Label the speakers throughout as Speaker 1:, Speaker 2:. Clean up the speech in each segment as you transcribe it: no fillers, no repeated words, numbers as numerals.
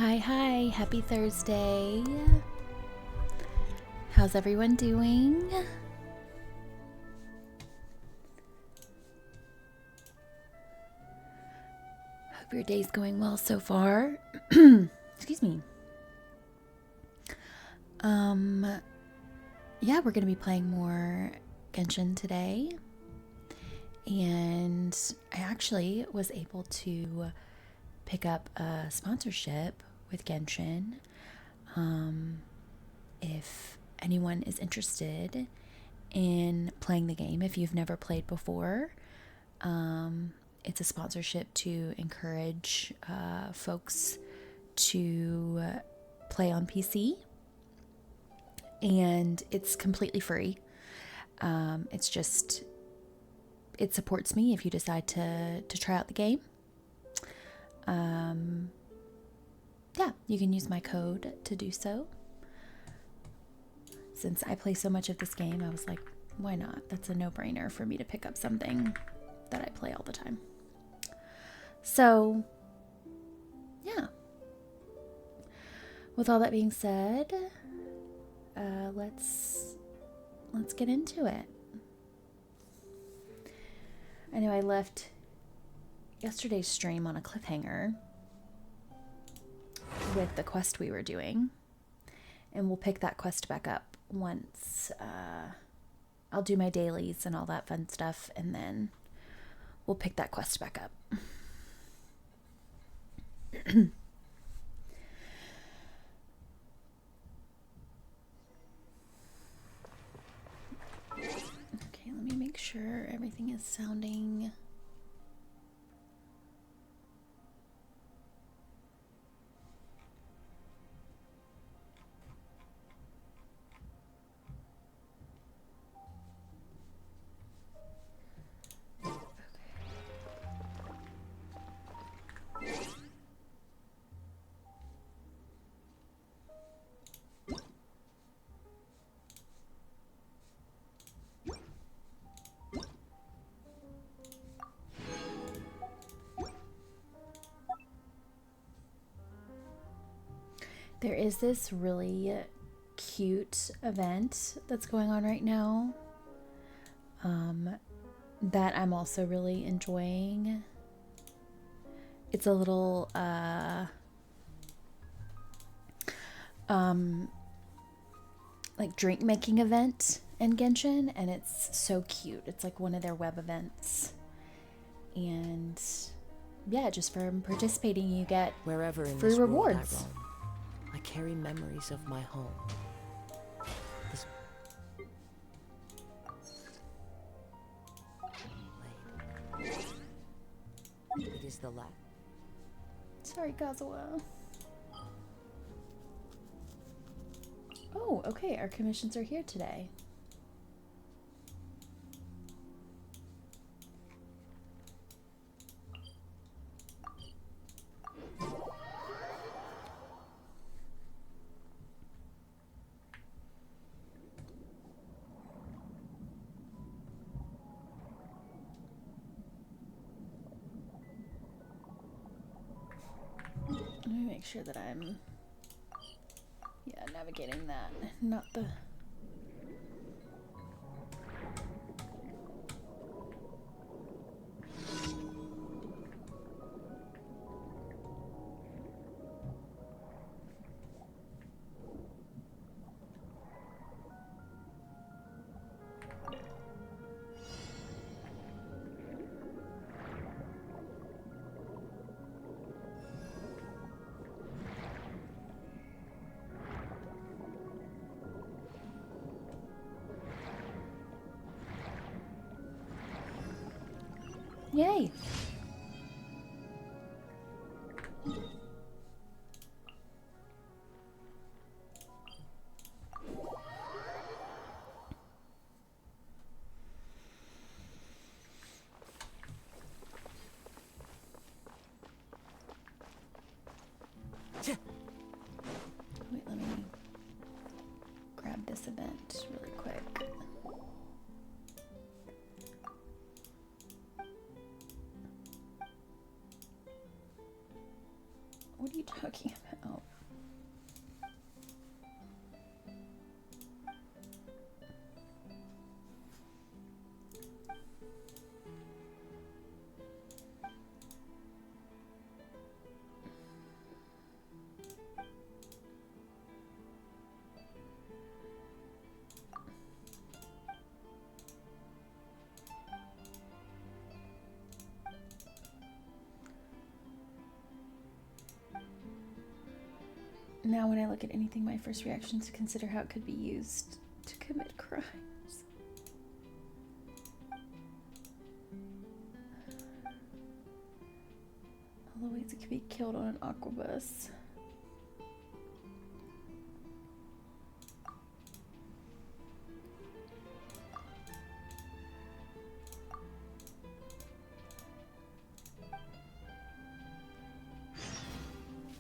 Speaker 1: Hi, happy Thursday. How's everyone doing? Hope your day's going well so far. Excuse me. Yeah, we're gonna be playing more Genshin today. And I actually was able to pick up a sponsorship with Genshin. If anyone is interested in playing the game, if you've never played before, it's a sponsorship to encourage folks to play on PC, and it's completely free. It supports me if you decide to try out the game. Yeah, you can use my code to do so. Since I play so much of this game, I was like, why not? That's a no-brainer for me to pick up something that I play all the time. So, yeah. With all that being said, let's get into it. I know I left yesterday's stream on a cliffhanger with the quest we were doing, and we'll pick that quest back up once I'll do my dailies and all that fun stuff, and then we'll pick that quest back up. Okay, let me make sure everything is sounding There is this really cute event that's going on right now that I'm also really enjoying. It's a little like drink making event in Genshin, and it's so cute. It's like one of their web events, and yeah, just for participating you get
Speaker 2: wherever in
Speaker 1: free
Speaker 2: this
Speaker 1: rewards.
Speaker 2: world I roam, I carry memories of my home. It is the last.
Speaker 1: Sorry, Kazuha. Oh, okay, our commissions are here today. Let me make sure that I'm navigating that, not the... Yay! Wait, let me grab this event really quick. What are you talking about? Now when I look at anything, my first reaction is to consider how it could be used to commit crimes. All the ways it could be killed on an aquabus.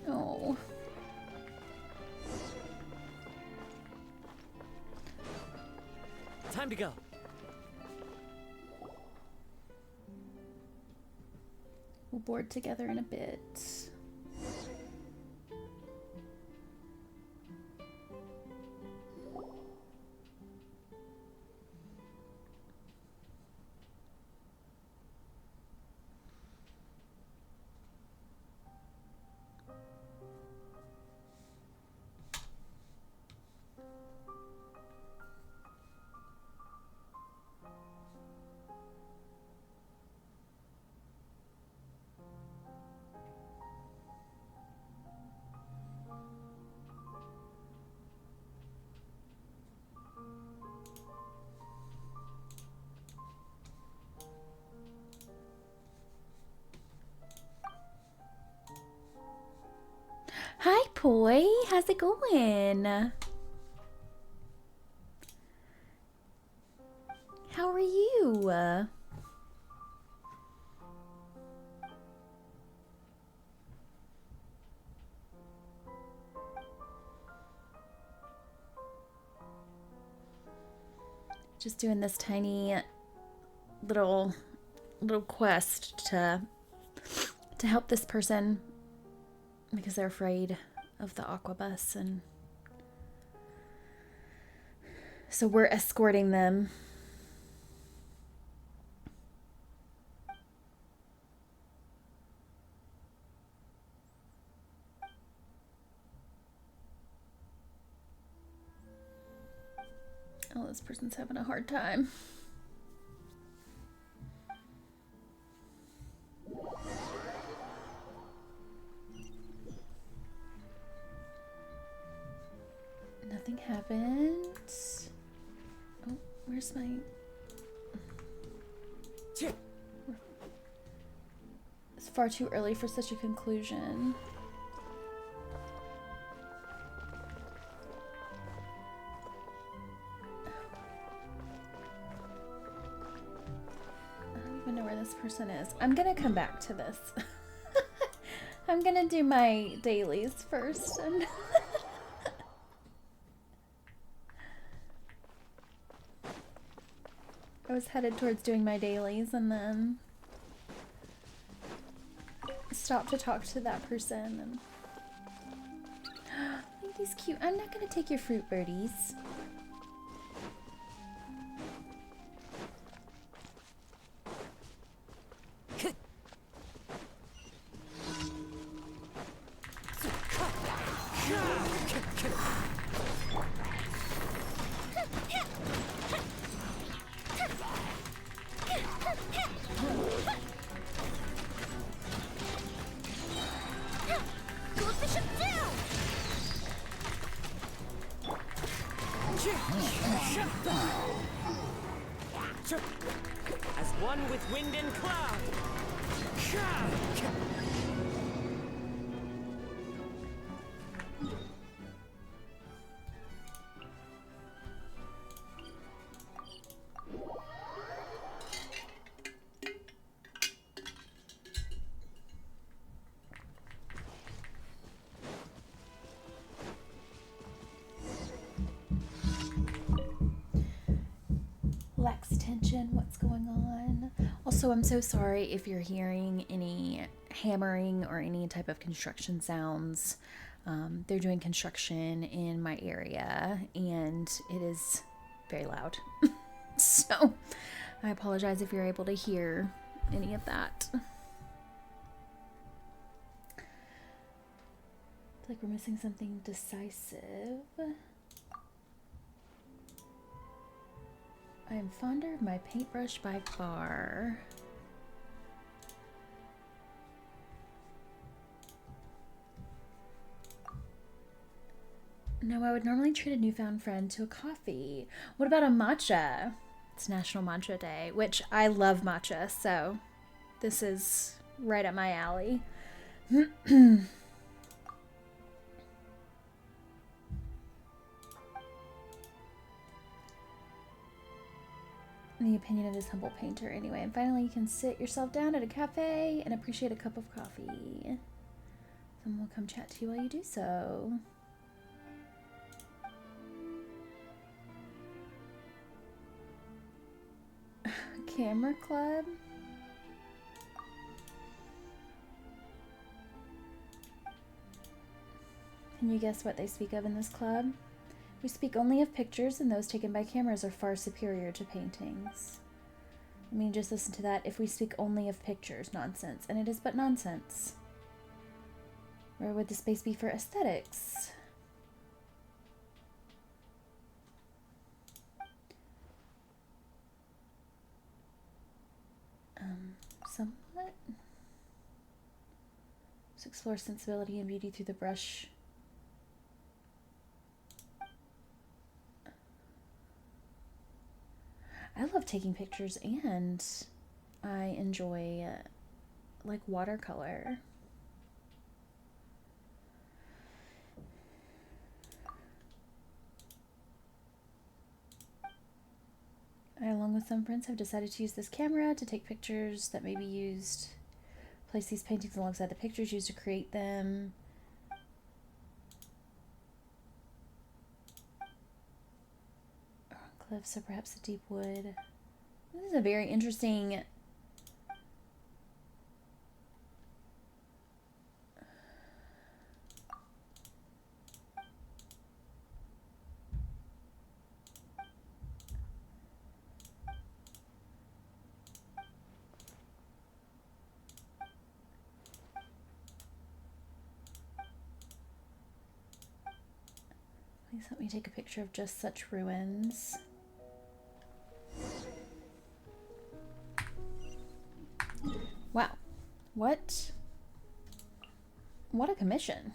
Speaker 1: Oh.
Speaker 2: Time to go.
Speaker 1: We'll board together in a bit. Hi, Poi. How's it going? How are you? Just doing this tiny little quest to help this person because they're afraid of the aquabus, and so we're escorting them. Oh, this person's having a hard time. Nothing happened. Oh, where's my... It's far too early for such a conclusion. I don't even know where this person is. I'm gonna come back to this. I'm gonna do my dailies first. And I was headed towards doing my dailies and then stopped to talk to that person. And I think he's cute. I'm not gonna take your fruit, birdies.
Speaker 2: As one with wind and cloud.
Speaker 1: Lacks tension. What's going on? Also, I'm so sorry if you're hearing any hammering or any type of construction sounds. They're doing construction in my area and it is very loud. So I apologize if you're able to hear any of that. I feel like we're missing something decisive. I am fonder of my paintbrush by far. No, I would normally treat a newfound friend to a coffee. What about a matcha? It's National Matcha Day, which I love matcha, so this is right up my alley. The opinion of his humble painter, anyway. And finally, you can sit yourself down at a cafe and appreciate a cup of coffee. Someone will come chat to you while you do so. Camera club? Can you guess what they speak of in this club? We speak only of pictures, and those taken by cameras are far superior to paintings. I mean, just listen to that. If we speak only of pictures, nonsense. And it is but nonsense. Where would the space be for aesthetics? Somewhat. Let's explore sensibility and beauty through the brush. I love taking pictures and I enjoy like watercolor. I, along with some friends, have decided to use this camera to take pictures that may be used. Place these paintings alongside the pictures used to create them. Cliffs or perhaps a deep wood. This is a very interesting please help me take a picture of just such ruins. Wow. What a commission.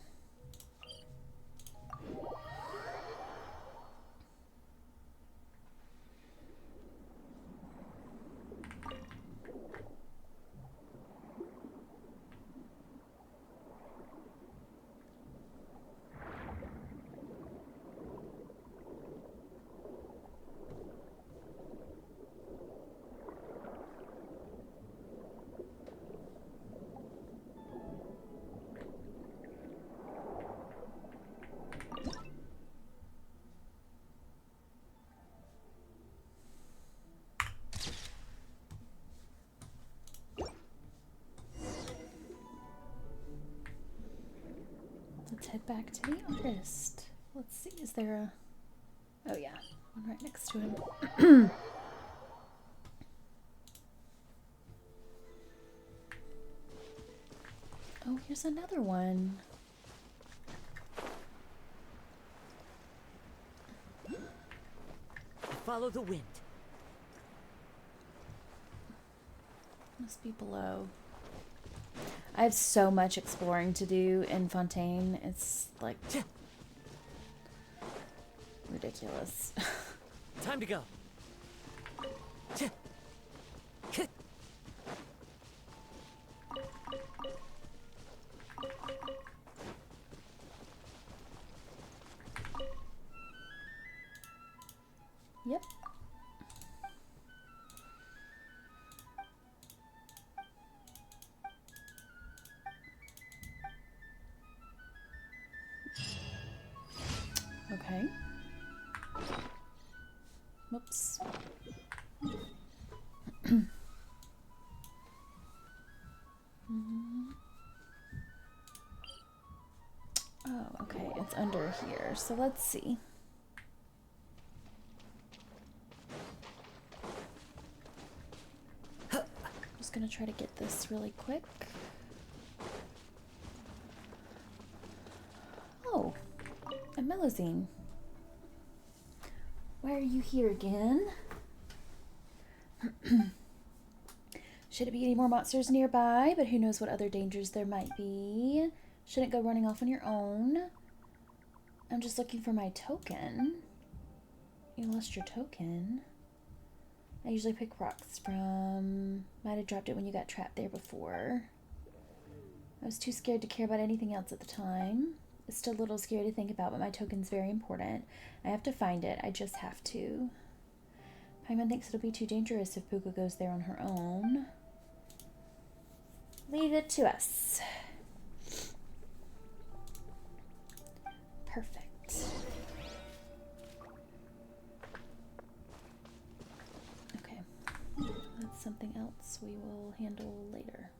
Speaker 1: Let's head back to the artist. Let's see, is there a... Oh yeah, one right next to him. Oh, here's another one.
Speaker 2: Follow the wind.
Speaker 1: Must be below. I have so much exploring to do in Fontaine. It's like ridiculous.
Speaker 2: Time to go.
Speaker 1: Yep. Okay. Whoops. Okay, it's under here. So let's see. Just gonna try to get this really quick. Oh, a Melazine. Why are you here again? Shouldn't be any more monsters nearby, but who knows what other dangers there might be. Shouldn't go running off on your own. I'm just looking for my token. You lost your token. I usually pick rocks from... Might have dropped it when you got trapped there before. I was too scared to care about anything else at the time. It's still a little scary to think about, but my token's very important. I have to find it. I just have to. Paimon thinks it'll be too dangerous if Puka goes there on her own. Leave it to us. Perfect. Okay. That's something else we will handle later.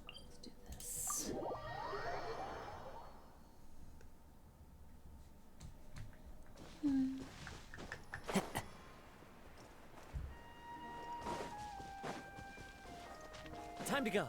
Speaker 1: Let's do this.
Speaker 2: Time to go.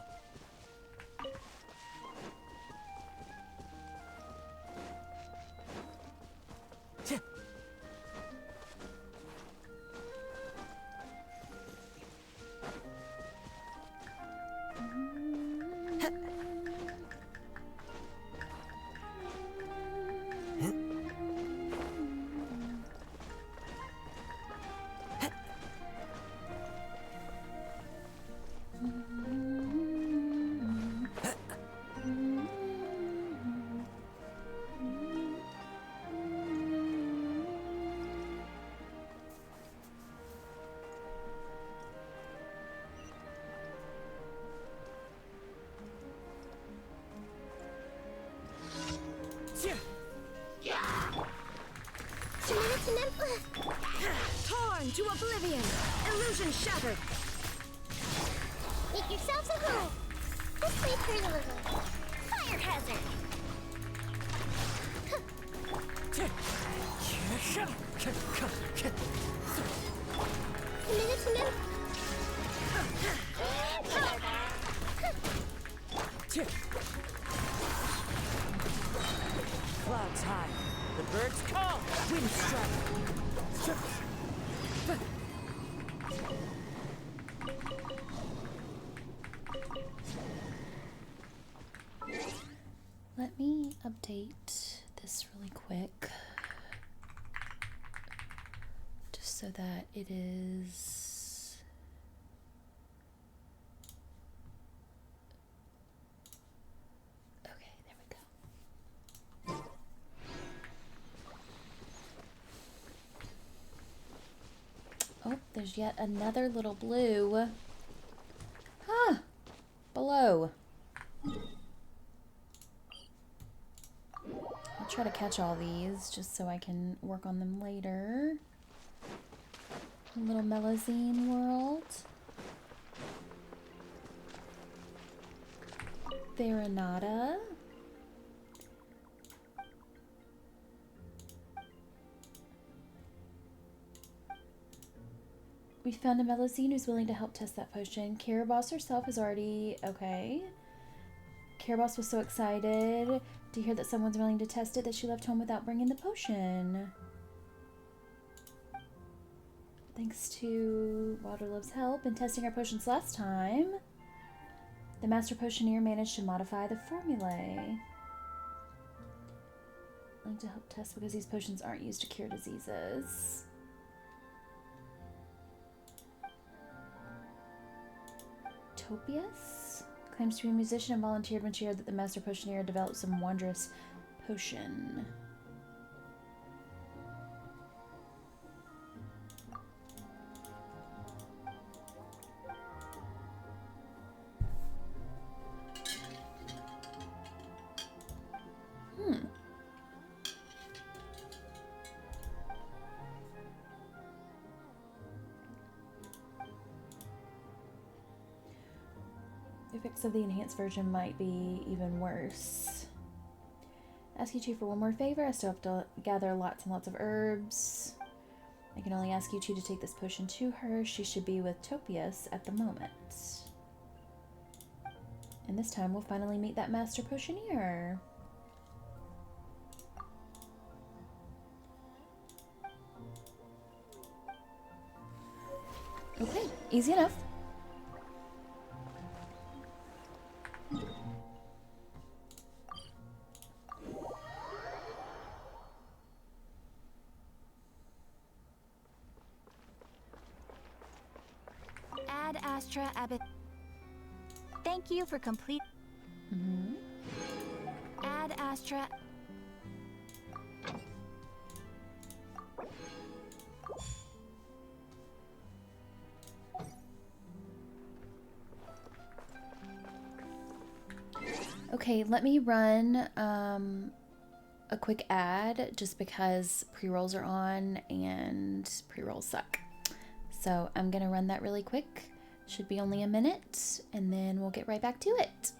Speaker 3: Torn to oblivion! Illusion shattered!
Speaker 4: Make yourselves at home! This way through the river. Fire hazard!
Speaker 2: Clouds high. The birds call. Wind strike.
Speaker 1: Let me update this really quick. Just so that it is... Okay, there we go. Oh, there's yet another little blue. Ah! Below. I'll try to catch all these just so I can work on them later. Little Melazine world. Veronata. We found a Melazine who's willing to help test that potion. Caraboss herself is already okay. Caraboss was so excited to hear that someone's willing to test it that she left home without bringing the potion. Thanks to Waterlove's help in testing our potions last time, the Master Potioneer managed to modify the formulae. I'd like to help test because these potions aren't used to cure diseases. Topias claims to be a musician and volunteered when she heard that the Master Potioneer developed some wondrous potion. The effects of the enhanced version might be even worse. Ask you two for one more favor. I still have to gather lots and lots of herbs. I can only ask you two to take this potion to her. She should be with Topias at the moment. And this time we'll finally meet that master potioneer. Okay, easy enough.
Speaker 3: Ad Astra Abbot. Thank you for complete. Ad Astra.
Speaker 1: Okay, let me run a quick ad just because pre-rolls are on and pre-rolls suck. So I'm gonna run that really quick. Should be only a minute, and then we'll get right back to it.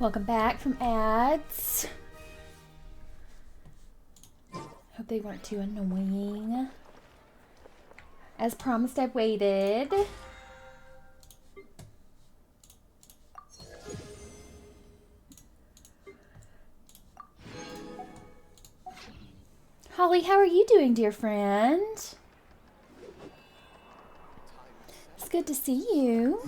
Speaker 1: Welcome back from ads. Hope they weren't too annoying. As promised, I've waited. Holly, how are you doing, dear friend? It's good to see you.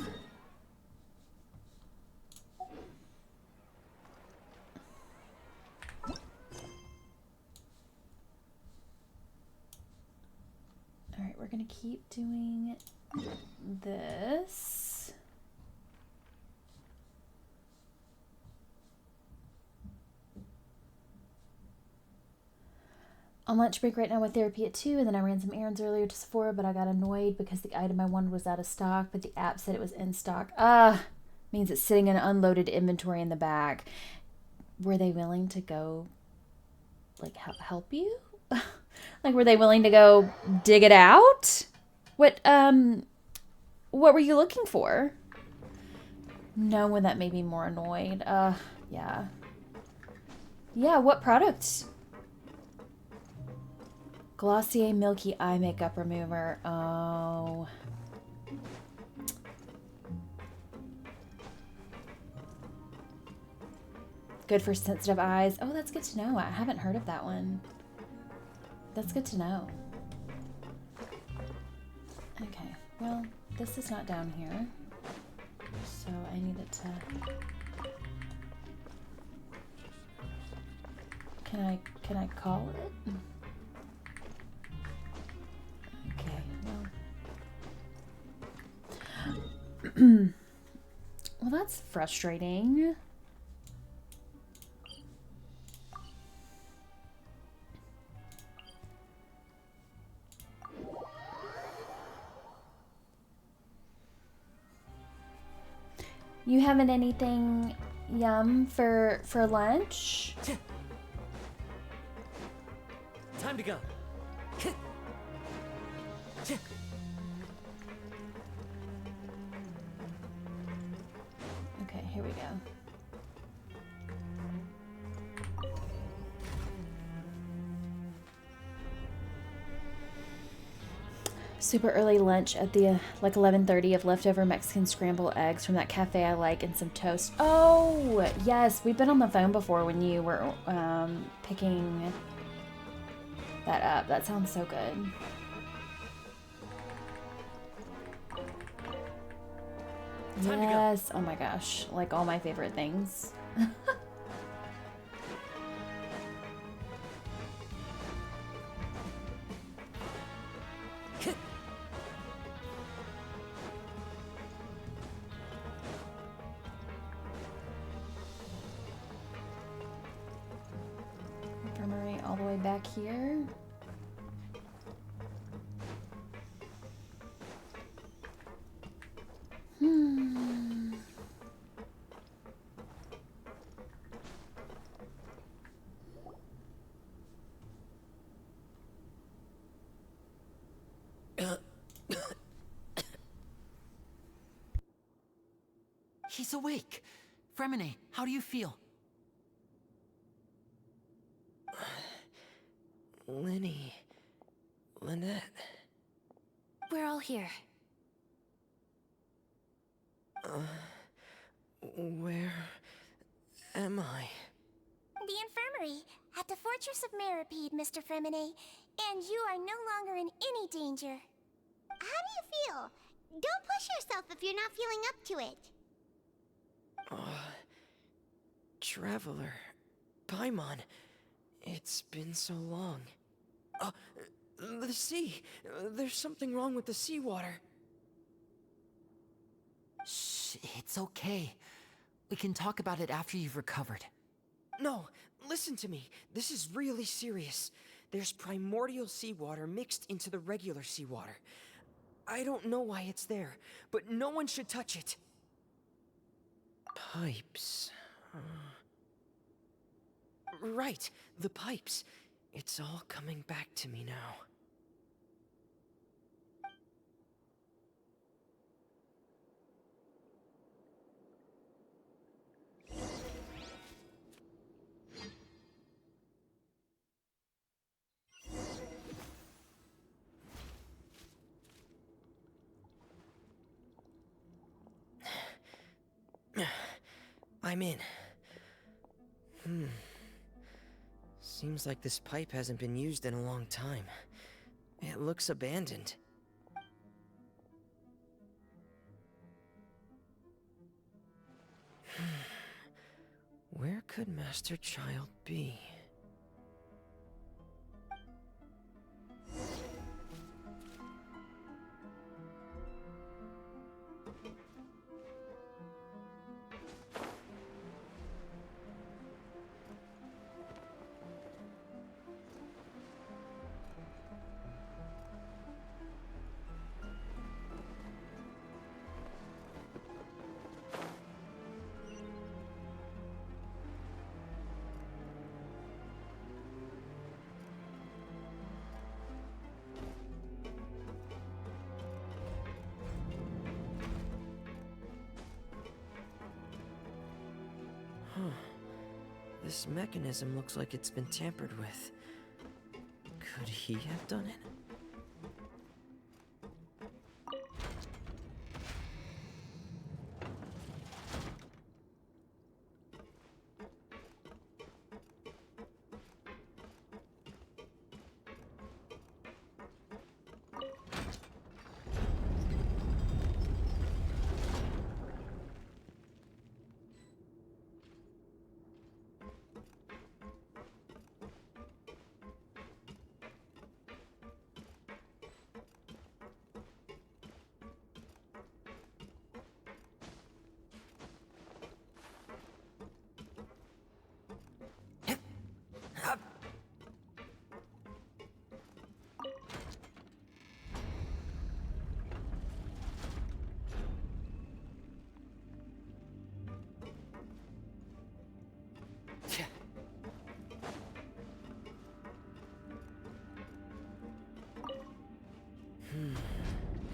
Speaker 1: Alright, we're gonna keep doing this. On lunch break right now with therapy at 2, and then I ran some errands earlier to Sephora, but I got annoyed because the item I wanted was out of stock, but the app said it was in stock. Means it's sitting in unloaded inventory in the back. Were they willing to go, like, help you? Like, were they willing to go dig it out? What were you looking for? No, when that made me more annoyed. Yeah. Yeah, what product? Glossier Milky Eye Makeup Remover. Oh. Good for sensitive eyes. Oh, that's good to know. I haven't heard of that one. That's good to know. Okay, well, this is not down here. So I need it to... Can I call it? Okay, well. Well, that's frustrating. You having anything yum for lunch?
Speaker 2: Time to go.
Speaker 1: Okay, here we go. Super early lunch at the like 11:30 of leftover Mexican scrambled eggs from that cafe I like and some toast. Oh, yes, we've been on the phone before when you were picking that up. That sounds so good. Yes. Oh my gosh. Like all my favorite things. Infirmary all the way back here.
Speaker 2: He's awake. Fremine, how do you feel?
Speaker 5: Lenny. Lynette.
Speaker 4: We're all here.
Speaker 5: Where am I?
Speaker 4: The infirmary, at the Fortress of Meropide, Mr. Fremine. And you are no longer in any danger. How do you feel? Don't push yourself if you're not feeling up to it.
Speaker 5: Traveler. Paimon. It's been so long. The sea. There's something wrong with the seawater.
Speaker 2: Shh, it's okay. We can talk about it after you've recovered.
Speaker 5: No, listen to me. This is really serious. There's primordial seawater mixed into the regular seawater. I don't know why it's there, but no one should touch it. Pipes. Right, the pipes. It's all coming back to me now. I'm in. Seems like this pipe hasn't been used in a long time. It looks abandoned. Where could Master Child be? This mechanism looks like it's been tampered with. Could he have done it?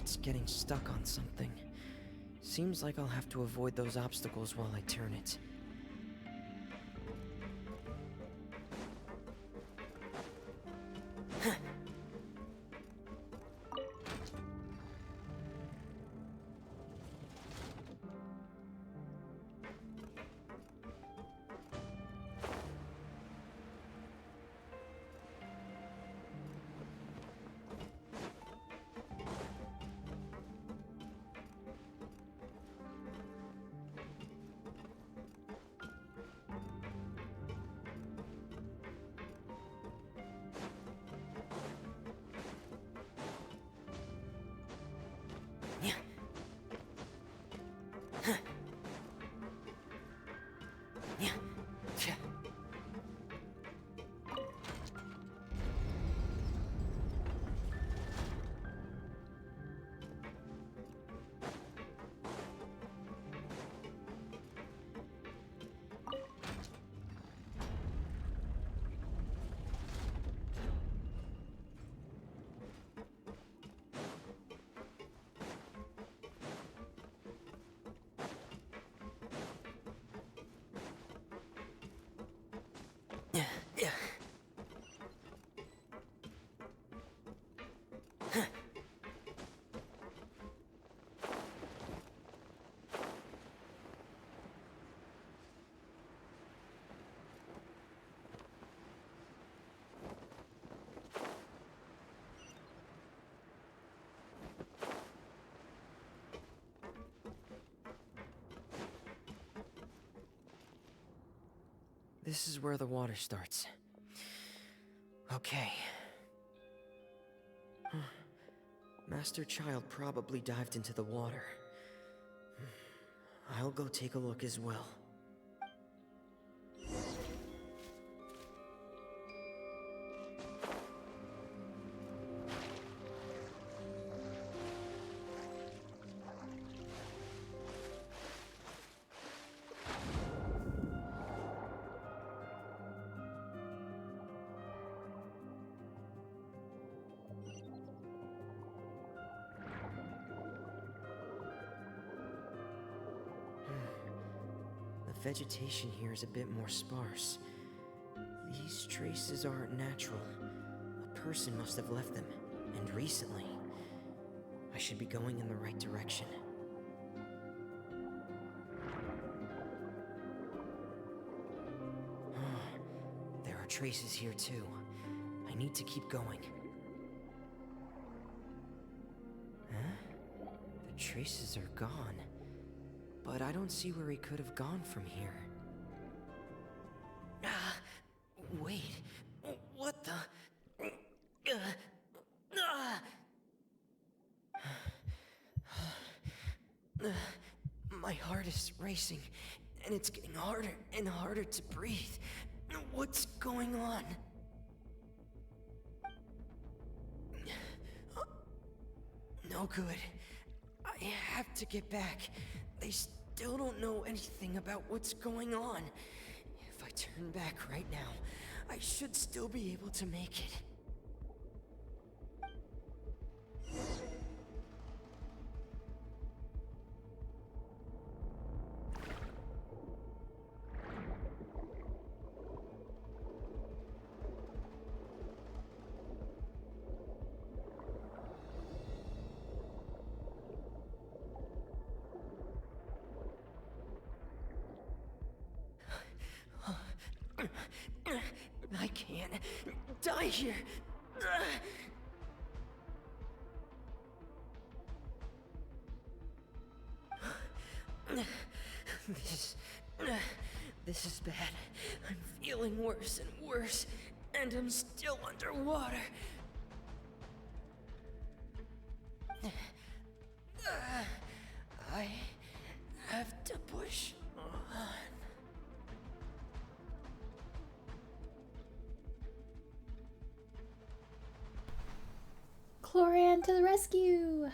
Speaker 5: It's getting stuck on something. Seems like I'll have to avoid those obstacles while I turn it. This is where the water starts. Okay. Master Child probably dived into the water. I'll go take a look as well. The vegetation here is a bit more sparse. These traces aren't natural. A person must have left them, and recently. I should be going in the right direction. trace is here too. I need to keep going. Huh? The traces are gone. But I don't see where he could have gone from here. Wait. What the? My heart is racing, and it's getting harder and harder to breathe. What's going on? No good. I have to get back. They still don't know anything about what's going on. If I turn back right now, I should still be able to make it. I can't die here. This is bad. I'm feeling worse and worse, and I'm still underwater. I have to push on.
Speaker 1: Cloran to the rescue!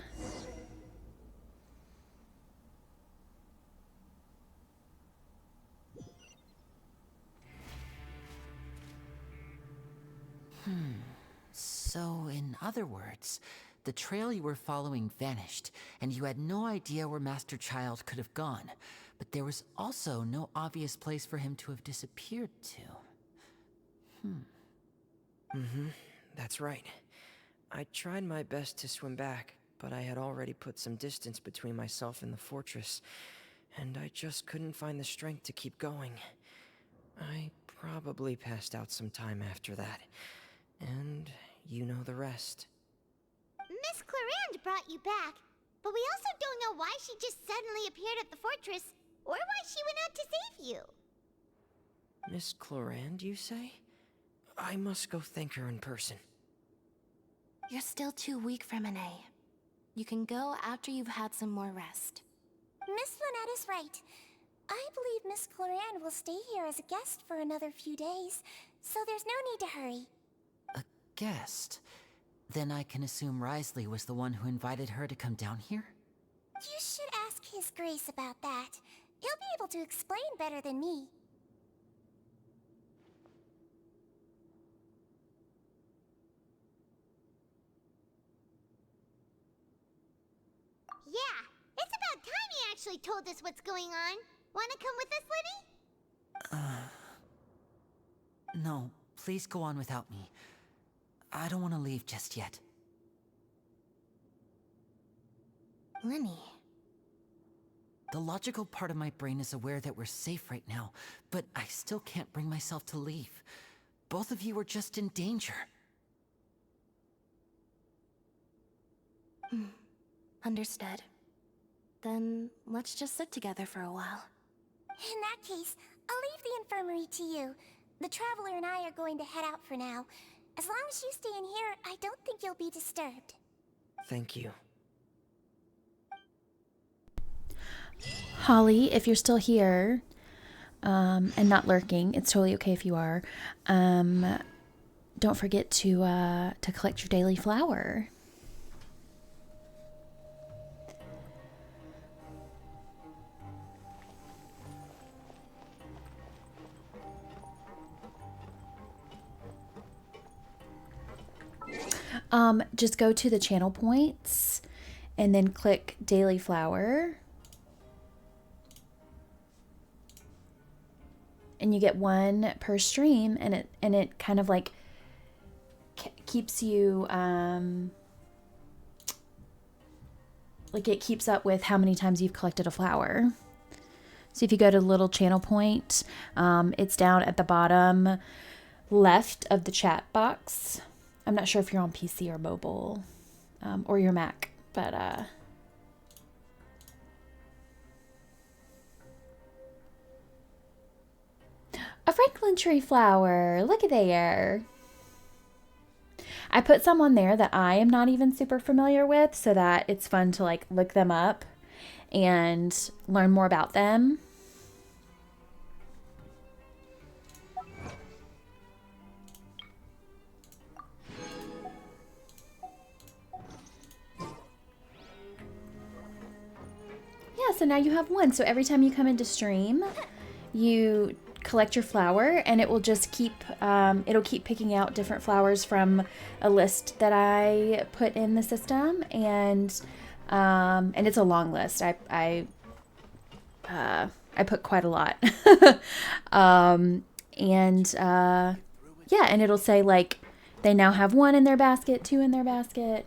Speaker 2: So, in other words, the trail you were following vanished, and you had no idea where Master Child could have gone. But there was also no obvious place for him to have disappeared to.
Speaker 5: That's right. I tried my best to swim back, but I had already put some distance between myself and the fortress, and I just couldn't find the strength to keep going. I probably passed out some time after that, and you know the rest.
Speaker 4: Miss Clarande brought you back, but we also don't know why she just suddenly appeared at the fortress, or why she went out to save you.
Speaker 5: Miss Clarande, you say? I must go thank her in person.
Speaker 3: You're still too weak, Freminet. You can go after you've had some more rest.
Speaker 4: Miss Lynette is right. I believe Miss Clarande will stay here as a guest for another few days, so there's no need to hurry.
Speaker 2: A guest? Then I can assume Risley was the one who invited her to come down here?
Speaker 4: You should ask His Grace about that. He'll be able to explain better than me. Yeah, it's about time he actually told us what's going on. Wanna come with us, Liddy?
Speaker 2: No, please go on without me. I don't want to leave just yet.
Speaker 3: Lenny.
Speaker 2: The logical part of my brain is aware that we're safe right now, but I still can't bring myself to leave. Both of you are just in danger.
Speaker 3: Understood. Then let's just sit together for a while.
Speaker 4: In that case, I'll leave the infirmary to you. The Traveler and I are going to head out for now. As long as you stay in here, I don't think you'll be disturbed.
Speaker 5: Thank you.
Speaker 1: Holly, if you're still here, and not lurking, it's totally okay if you are. Don't forget to collect your daily flower. Just go to the channel points and then click daily flower. And you get one per stream, and it kind of like keeps you like it keeps up with how many times you've collected a flower. So if you go to the little channel point, it's down at the bottom left of the chat box. I'm not sure if you're on PC or mobile, or your Mac, but a Franklin tree flower. Look at there. I put some on there that I am not even super familiar with so that it's fun to like look them up and learn more about them. Yeah, so now you have one. So every time you come into stream, you collect your flower and it will just keep it'll keep picking out different flowers from a list that I put in the system, and it's a long list. I put quite a lot. Yeah, and it'll say like they now have 1 in their basket, 2 in their basket,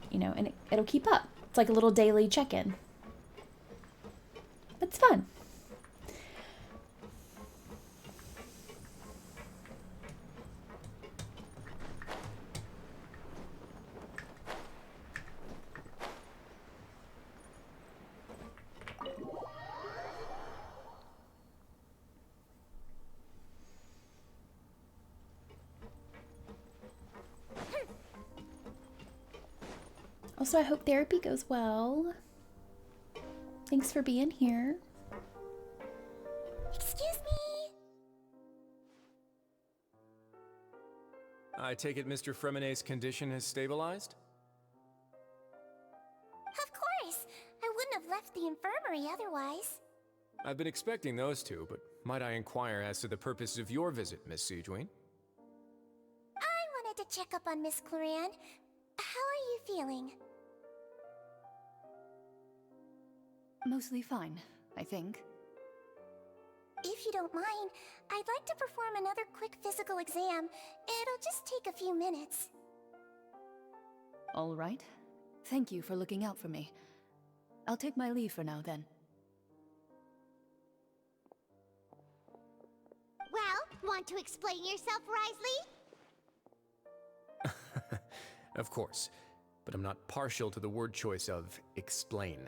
Speaker 1: you know, and it'll keep up. It's like a little daily check-in. It's fun. Also, I hope therapy goes well. Thanks for being here.
Speaker 4: Excuse me.
Speaker 6: I take it Mr. Fremonet's condition has stabilized?
Speaker 4: Of course. I wouldn't have left the infirmary otherwise.
Speaker 6: I've been expecting those two, but might I inquire as to the purpose of your visit, Miss Sejuane?
Speaker 4: I wanted to check up on Miss Cloran. How are you feeling?
Speaker 7: Mostly fine, I think.
Speaker 4: If you don't mind, I'd like to perform another quick physical exam. It'll just take a few minutes.
Speaker 7: All right. Thank you for looking out for me. I'll take my leave for now, then.
Speaker 4: Well, want to explain yourself, Risley?
Speaker 6: Of course, but I'm not partial to the word choice of explain.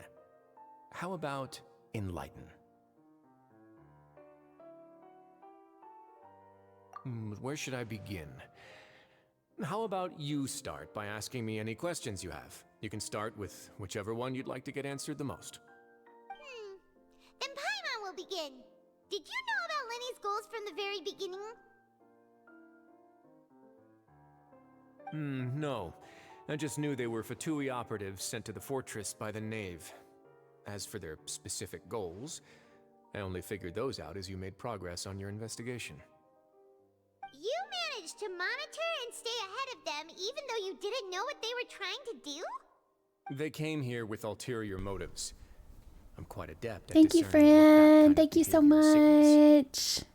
Speaker 6: How about enlighten? Where should I begin? How about you start by asking me any questions you have? You can start with whichever one you'd like to get answered the most.
Speaker 4: Then Paimon will begin. Did you know about Lenny's goals from the very beginning?
Speaker 6: No. I just knew they were Fatui operatives sent to the fortress by the Knave. As for their specific goals, I only figured those out as you made progress on your investigation.
Speaker 4: You managed to monitor and stay ahead of them even though you didn't know what they were trying to do?
Speaker 6: They came here with ulterior motives. I'm quite adept at
Speaker 1: Thank you,
Speaker 6: discerning what that
Speaker 1: friend.
Speaker 6: kind of
Speaker 1: Thank you so
Speaker 6: behavior
Speaker 1: much.
Speaker 6: signals.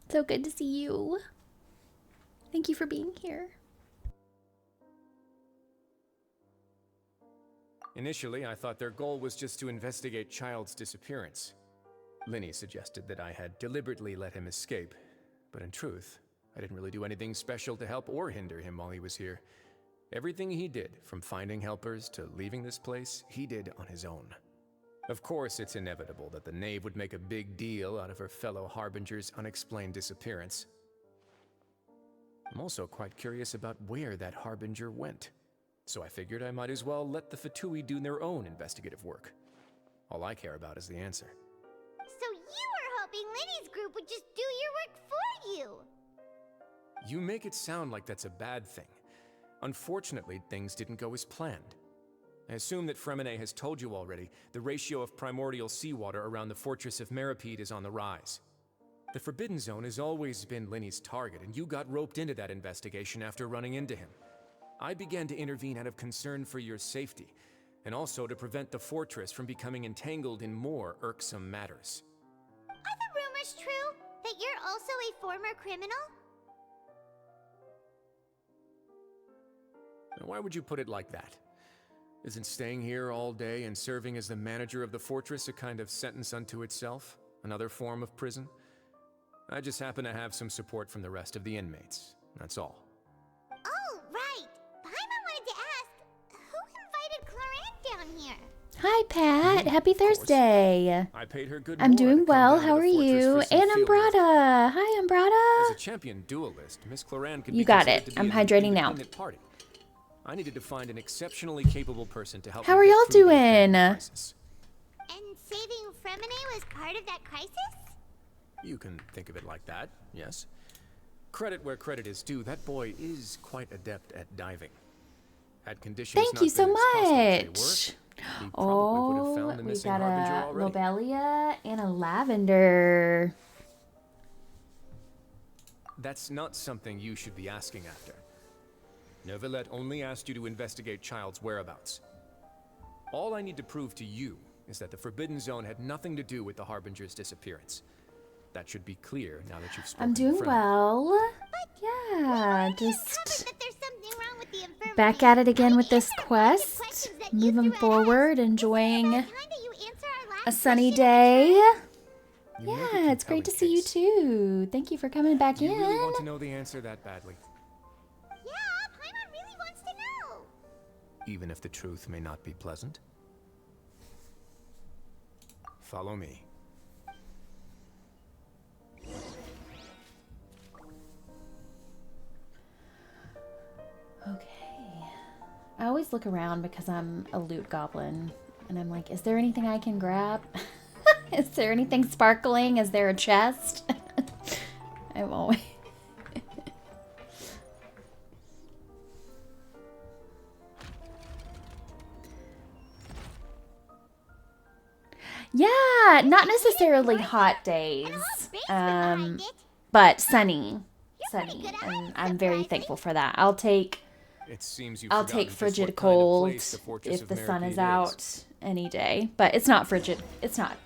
Speaker 1: So good to see you. Thank you for being here.
Speaker 6: Initially, I thought their goal was just to investigate Child's disappearance. Linny suggested that I had deliberately let him escape, but in truth, I didn't really do anything special to help or hinder him while he was here. Everything he did, from finding helpers to leaving this place, he did on his own. Of course, it's inevitable that the Knave would make a big deal out of her fellow Harbinger's unexplained disappearance. I'm also quite curious about where that Harbinger went. So I figured I might as well let the Fatui do their own investigative work. All I care about is the answer.
Speaker 4: So you were hoping Lenny's group would just do your work for you?
Speaker 6: You make it sound like that's a bad thing. Unfortunately, things didn't go as planned. I assume that Fremonet has told you already, the ratio of primordial seawater around the fortress of Meropide is on the rise. The Forbidden Zone has always been Linny's target, and you got roped into that investigation after running into him. I began to intervene out of concern for your safety, and also to prevent the fortress from becoming entangled in more irksome matters.
Speaker 4: Are the rumors true? That you're also a former criminal?
Speaker 6: Now, why would you put it like that? Isn't staying here all day and serving as the manager of the fortress a kind of sentence unto itself? Another form of prison? I just happen to have some support from the rest of the inmates. That's all.
Speaker 4: Oh, right. Paimon wanted to ask, who invited Cloran down here?
Speaker 1: Hi, Pat. Happy Thursday.
Speaker 6: I paid her good
Speaker 1: I'm
Speaker 6: more
Speaker 1: doing
Speaker 6: to come
Speaker 1: well.
Speaker 6: down to
Speaker 1: How
Speaker 6: the
Speaker 1: are
Speaker 6: fortress
Speaker 1: you?
Speaker 6: for some
Speaker 1: And
Speaker 6: field work.
Speaker 1: Umbrata. Hi, Umbrata.
Speaker 6: As a champion duelist, Miss Cloran could
Speaker 1: You
Speaker 6: be
Speaker 1: got
Speaker 6: considered
Speaker 1: it.
Speaker 6: to be
Speaker 1: I'm
Speaker 6: an
Speaker 1: hydrating now.
Speaker 6: independent party. I needed to find an exceptionally capable person to help
Speaker 1: How
Speaker 6: me
Speaker 1: are
Speaker 6: get
Speaker 1: y'all
Speaker 6: through the impending
Speaker 1: doing?
Speaker 6: crisis.
Speaker 4: And saving Fremine was part of that crisis?
Speaker 6: You can think of it like that, yes. Credit where credit is due, that boy is quite adept at diving. Had conditions
Speaker 1: Thank
Speaker 6: not
Speaker 1: you so
Speaker 6: been as hostile as they
Speaker 1: much.
Speaker 6: were, he probably would have
Speaker 1: Oh,
Speaker 6: found the
Speaker 1: we
Speaker 6: missing
Speaker 1: got
Speaker 6: harbinger
Speaker 1: a
Speaker 6: already.
Speaker 1: lobelia and a lavender.
Speaker 6: That's not something you should be asking after. Neuvillette only asked you to investigate Child's whereabouts. All I need to prove to you is that the Forbidden Zone had nothing to do with the Harbinger's disappearance. That should be clear now that you've spoken
Speaker 1: I'm
Speaker 6: to
Speaker 1: doing
Speaker 6: Fremine.
Speaker 1: well. Yeah,
Speaker 4: Covered
Speaker 1: just
Speaker 4: that there's something wrong with the infirmary.
Speaker 1: back at it again with this
Speaker 4: Answer a bunch of
Speaker 1: quest.
Speaker 4: questions that you
Speaker 1: Moving
Speaker 4: threw at us.
Speaker 1: forward, enjoying
Speaker 4: Time that you answer our last
Speaker 1: a sunny
Speaker 4: question in
Speaker 1: day.
Speaker 6: You make a
Speaker 1: Yeah, it's great to
Speaker 6: compelling
Speaker 1: see you
Speaker 6: case.
Speaker 1: too. Thank you for coming back
Speaker 6: Do you
Speaker 1: in.
Speaker 6: really want to know the answer that badly?
Speaker 4: Yeah, Paimon really wants to know.
Speaker 6: Even if the truth may not be pleasant? Follow me.
Speaker 1: Okay. I always look around because I'm a loot goblin. And I'm like, is there anything I can grab? Is there anything sparkling? Is there a chest? I'm always... Yeah, not necessarily hot days,
Speaker 4: Behind it.
Speaker 1: but sunny.
Speaker 4: pretty
Speaker 1: Sunny,
Speaker 4: good at
Speaker 1: and
Speaker 4: hiding
Speaker 1: I'm
Speaker 4: stuff,
Speaker 1: very
Speaker 4: Riley.
Speaker 1: thankful for that. I'll take
Speaker 6: It seems you've
Speaker 1: I'll
Speaker 6: forgotten
Speaker 1: take
Speaker 6: just
Speaker 1: frigid
Speaker 6: what kind of
Speaker 1: cold
Speaker 6: place the Fortress
Speaker 1: if
Speaker 6: of
Speaker 1: the sun is
Speaker 6: Meropide
Speaker 1: out any day. But it's not frigid. It's not,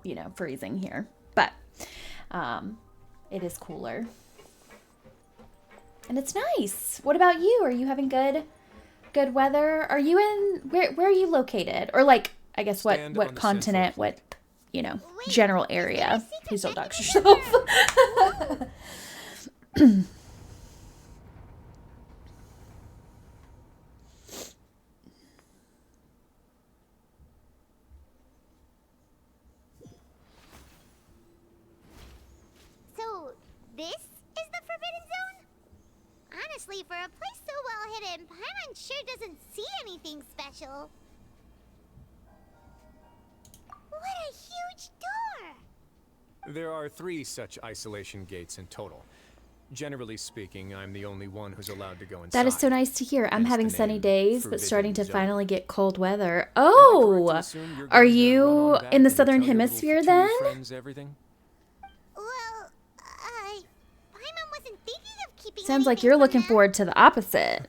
Speaker 1: you know, freezing here. But it is cooler. And it's nice. What about you? Are you having good weather? Are you in where are you located? Or like, I guess
Speaker 6: Stand on
Speaker 1: what
Speaker 6: the
Speaker 1: continent,
Speaker 6: central
Speaker 1: what, you know,
Speaker 4: Wait,
Speaker 1: general
Speaker 4: is there a
Speaker 1: area.
Speaker 4: secret
Speaker 1: Please don't dox
Speaker 4: mechanism
Speaker 1: yourself.
Speaker 4: So, this is the Forbidden Zone? Honestly, for a place so well hidden, Paimon sure doesn't see anything special. What a huge door!
Speaker 6: There are 3 such isolation gates in total. Generally speaking, I'm the only one who's allowed to go inside.
Speaker 1: That is so nice to hear. I'm
Speaker 6: Hence
Speaker 1: having
Speaker 6: the
Speaker 1: sunny
Speaker 6: name
Speaker 1: days, but
Speaker 6: Forbidden
Speaker 1: starting to
Speaker 6: Zone.
Speaker 1: finally get cold weather.
Speaker 6: Am I correct to
Speaker 1: Oh,
Speaker 6: assume you're
Speaker 1: are
Speaker 6: going to
Speaker 1: you
Speaker 6: run on back
Speaker 1: in the
Speaker 6: and
Speaker 1: southern
Speaker 6: tell your little
Speaker 1: hemisphere
Speaker 6: fraternity
Speaker 1: then?
Speaker 6: friends everything?
Speaker 4: Well, Paimon wasn't thinking of keeping
Speaker 1: Sounds like
Speaker 4: anything
Speaker 1: you're
Speaker 4: from
Speaker 1: looking
Speaker 4: them.
Speaker 1: forward to the opposite.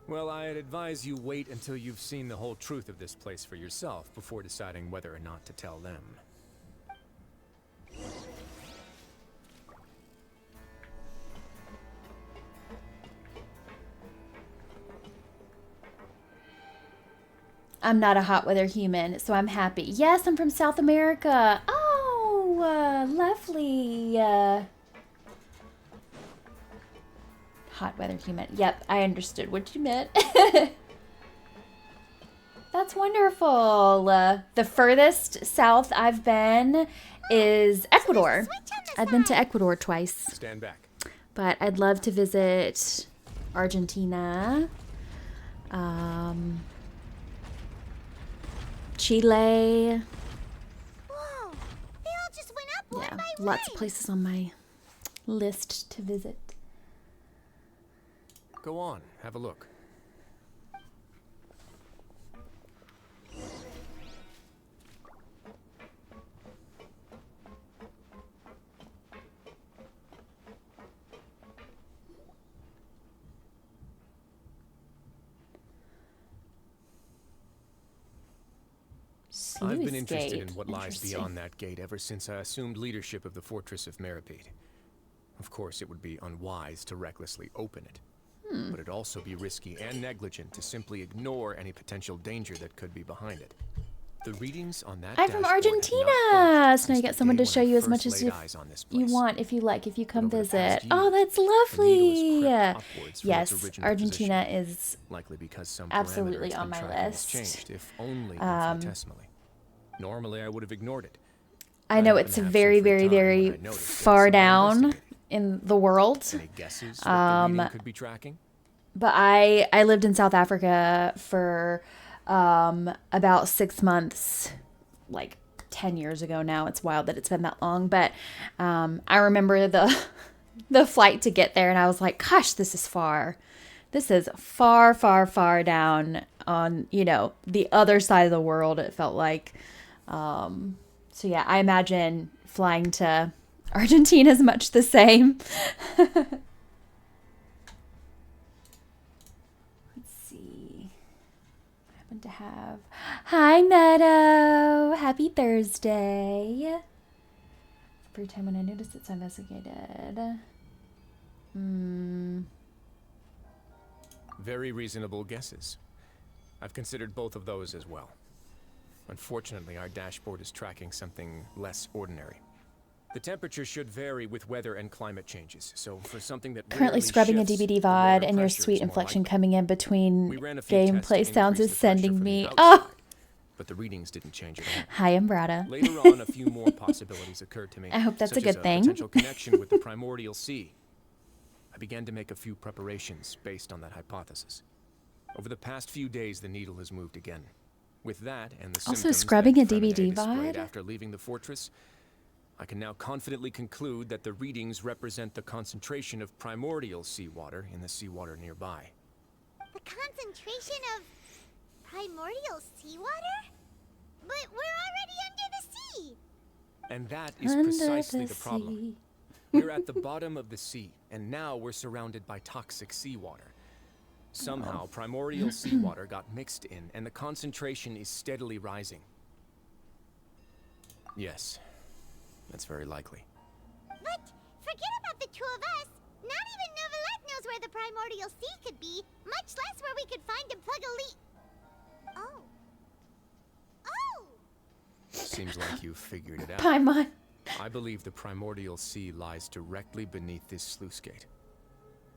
Speaker 6: Well, I'd advise you wait until you've seen the whole truth of this place for yourself before deciding whether or not to tell them.
Speaker 1: I'm not a hot weather human, so I'm happy. Yes, I'm from South America. Oh, lovely. Hot weather human. Yep, I understood what you meant. That's wonderful. The furthest south I've been is Ecuador. I've been to Ecuador twice,
Speaker 6: Stand back.
Speaker 1: but I'd love to visit Argentina, Chile.
Speaker 4: Whoa, they all just went up one
Speaker 1: Yeah,
Speaker 4: by
Speaker 1: lots of
Speaker 4: one.
Speaker 1: places on my list to visit.
Speaker 6: Go on, have a look. I've been
Speaker 1: Sluice
Speaker 6: interested
Speaker 1: gate.
Speaker 6: in what lies
Speaker 1: Interesting.
Speaker 6: beyond that gate ever since I assumed leadership of the Fortress of Meropide. Of course, it would be unwise to recklessly open it. But it'd also be risky and negligent to simply ignore any potential danger that could be behind it. The readings on that
Speaker 1: I'm from
Speaker 6: dashboard have
Speaker 1: Argentina,
Speaker 6: not budged
Speaker 1: so now you
Speaker 6: since
Speaker 1: get
Speaker 6: the
Speaker 1: someone
Speaker 6: day
Speaker 1: to
Speaker 6: when
Speaker 1: show
Speaker 6: I
Speaker 1: you as
Speaker 6: first
Speaker 1: much as
Speaker 6: laid eyes on this
Speaker 1: you
Speaker 6: place.
Speaker 1: want if you like, if you come
Speaker 6: But over the past
Speaker 1: visit. Oh,
Speaker 6: year,
Speaker 1: that's
Speaker 6: the needle has
Speaker 1: lovely.
Speaker 6: crept upwards from its
Speaker 1: Yes,
Speaker 6: original
Speaker 1: Argentina
Speaker 6: position,
Speaker 1: is
Speaker 6: likely because some
Speaker 1: absolutely
Speaker 6: parameter it's
Speaker 1: on
Speaker 6: been
Speaker 1: my
Speaker 6: tracking has
Speaker 1: list.
Speaker 6: changed, if only infinitesimally. Normally, I would have ignored it.
Speaker 1: I know
Speaker 6: happen
Speaker 1: it's
Speaker 6: to have some
Speaker 1: very,
Speaker 6: free
Speaker 1: very,
Speaker 6: time when
Speaker 1: very
Speaker 6: I noticed it,
Speaker 1: far
Speaker 6: so I
Speaker 1: down
Speaker 6: investigated.
Speaker 1: in the world.
Speaker 6: Any guesses what the reading could be tracking?
Speaker 1: But I lived in South Africa for about 6 months, like 10 years ago now. It's wild that it's been that long. But I remember the flight to get there, and I was like, gosh, this is far. This is far, far, far down on, the other side of the world, it felt like. So yeah, I imagine flying to Argentina is much the same. Let's see. I happen to have... Hi, Meadow! Happy Thursday! Every time when I notice it's investigated.
Speaker 6: Very reasonable guesses. I've considered both of those as well. Unfortunately, our dashboard is tracking something less ordinary. The temperature should vary with weather and climate changes, so for something that
Speaker 1: Currently
Speaker 6: rarely
Speaker 1: scrubbing
Speaker 6: shifts,
Speaker 1: a DVD
Speaker 6: the
Speaker 1: VOD,
Speaker 6: water
Speaker 1: and your
Speaker 6: pressure
Speaker 1: sweet
Speaker 6: is more
Speaker 1: inflection
Speaker 6: likely.
Speaker 1: coming in between
Speaker 6: We ran a few tests to
Speaker 1: gameplay sounds
Speaker 6: increase
Speaker 1: is
Speaker 6: the pressure
Speaker 1: sending
Speaker 6: from the
Speaker 1: me.
Speaker 6: outside,
Speaker 1: Oh,
Speaker 6: but the readings didn't change at all.
Speaker 1: hi, Umbrata.
Speaker 6: Later on, a few more possibilities occurred to me.
Speaker 1: I hope that's
Speaker 6: such
Speaker 1: a good
Speaker 6: as
Speaker 1: thing.
Speaker 6: Potential connection with the Primordial Sea. I began to make a few preparations based on that hypothesis. Over the past few days, the needle has moved again. With that and the
Speaker 1: Also
Speaker 6: symptoms
Speaker 1: scrubbing
Speaker 6: that
Speaker 1: a
Speaker 6: Femine
Speaker 1: DVD
Speaker 6: displayed
Speaker 1: VOD?
Speaker 6: after leaving the fortress, I can now confidently conclude that the readings represent the concentration of primordial seawater in the seawater nearby.
Speaker 4: The concentration of primordial seawater? But we're already under the sea!
Speaker 6: And that is
Speaker 1: Under
Speaker 6: precisely
Speaker 1: the
Speaker 6: the problem.
Speaker 1: sea.
Speaker 6: We're at the bottom of the sea, and now we're surrounded by toxic seawater. Somehow, primordial seawater got mixed in, and the concentration is steadily rising. Yes, that's very likely.
Speaker 4: But forget about the two of us. Not even Novelette knows where the primordial sea could be, much less where we could find and plug a leak. Oh. Oh!
Speaker 6: Seems like you figured it out.
Speaker 1: Paimon.
Speaker 6: I believe the primordial sea lies directly beneath this sluice gate.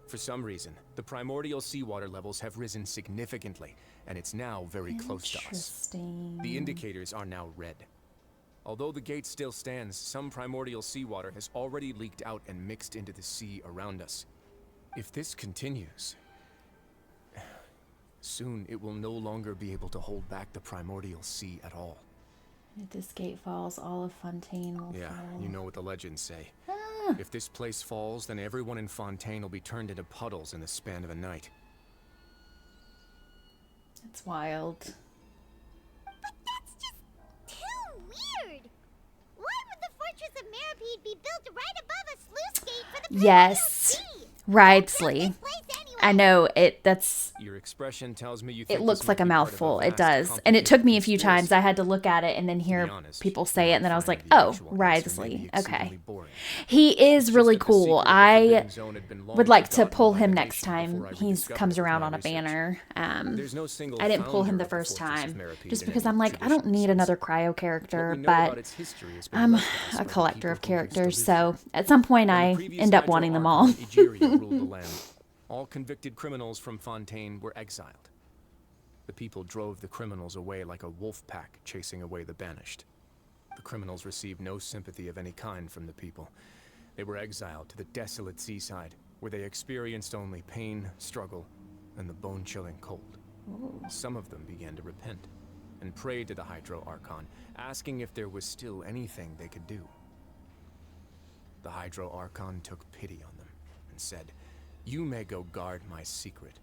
Speaker 6: For some reason, the primordial seawater levels have risen significantly, and it's now very close to us.
Speaker 1: Interesting.
Speaker 6: The indicators are now red. Although the gate still stands, some primordial seawater has already leaked out and mixed into the sea around us. If this continues, soon it will no longer be able to hold back the primordial sea at all.
Speaker 1: If this gate falls, all of Fontaine will
Speaker 6: Yeah,
Speaker 1: fall.
Speaker 6: you know what the legends say.
Speaker 1: Ah,
Speaker 6: If this place falls, then everyone in Fontaine will be turned into puddles in the span of a night.
Speaker 1: it's wild.
Speaker 4: But that's just too weird! Why would the Fortress of Meropide be built right above a sluice gate for the primordial
Speaker 1: Yes,
Speaker 4: sea?
Speaker 1: Rightly.
Speaker 4: This place anyway.
Speaker 1: I know that's.
Speaker 6: Your expression tells me you think
Speaker 1: It
Speaker 6: this
Speaker 1: looks like
Speaker 6: might
Speaker 1: a
Speaker 6: be part of
Speaker 1: mouthful. It
Speaker 6: vast,
Speaker 1: does, and it took me a few
Speaker 6: complicated
Speaker 1: times. I had to look at it and then hear
Speaker 6: be honest,
Speaker 1: people
Speaker 6: you
Speaker 1: say it,
Speaker 6: might
Speaker 1: and then I was
Speaker 6: find
Speaker 1: like,
Speaker 6: the
Speaker 1: "Oh,
Speaker 6: actual answer may
Speaker 1: Risley.
Speaker 6: be
Speaker 1: Okay."
Speaker 6: exceedingly boring.
Speaker 1: He is
Speaker 6: It's
Speaker 1: really
Speaker 6: just that the secret
Speaker 1: cool.
Speaker 6: of the
Speaker 1: I
Speaker 6: Forbidden Zone had been long
Speaker 1: would like to
Speaker 6: forgotten
Speaker 1: pull
Speaker 6: by
Speaker 1: him
Speaker 6: the
Speaker 1: next
Speaker 6: nation
Speaker 1: time
Speaker 6: before I
Speaker 1: he
Speaker 6: rediscovered
Speaker 1: comes
Speaker 6: it with
Speaker 1: around
Speaker 6: my
Speaker 1: on a
Speaker 6: research.
Speaker 1: banner.
Speaker 6: There's no single
Speaker 1: I didn't pull him
Speaker 6: founder
Speaker 1: the
Speaker 6: of
Speaker 1: first
Speaker 6: Fortress of
Speaker 1: time
Speaker 6: Meropide
Speaker 1: just
Speaker 6: in
Speaker 1: because
Speaker 6: any
Speaker 1: I'm like, I don't
Speaker 6: traditional
Speaker 1: need
Speaker 6: sense.
Speaker 1: another cryo
Speaker 6: What
Speaker 1: character,
Speaker 6: we know about
Speaker 1: but
Speaker 6: its history has been
Speaker 1: I'm
Speaker 6: left to us by
Speaker 1: a
Speaker 6: the
Speaker 1: collector of
Speaker 6: people who used to
Speaker 1: characters,
Speaker 6: live
Speaker 1: so at some point
Speaker 6: When the
Speaker 1: I
Speaker 6: previous
Speaker 1: end up
Speaker 6: Hydro
Speaker 1: wanting them all.
Speaker 6: Archon Egeria ruled the land. All convicted criminals from Fontaine were exiled. The people drove the criminals away like a wolf pack chasing away the banished. The criminals received no sympathy of any kind from the people. They were exiled to the desolate seaside, where they experienced only pain, struggle, and the bone-chilling cold. Some of them began to repent and prayed to the Hydro Archon, asking if there was still anything they could do. The Hydro Archon took pity on them and said, "You may go guard my secret,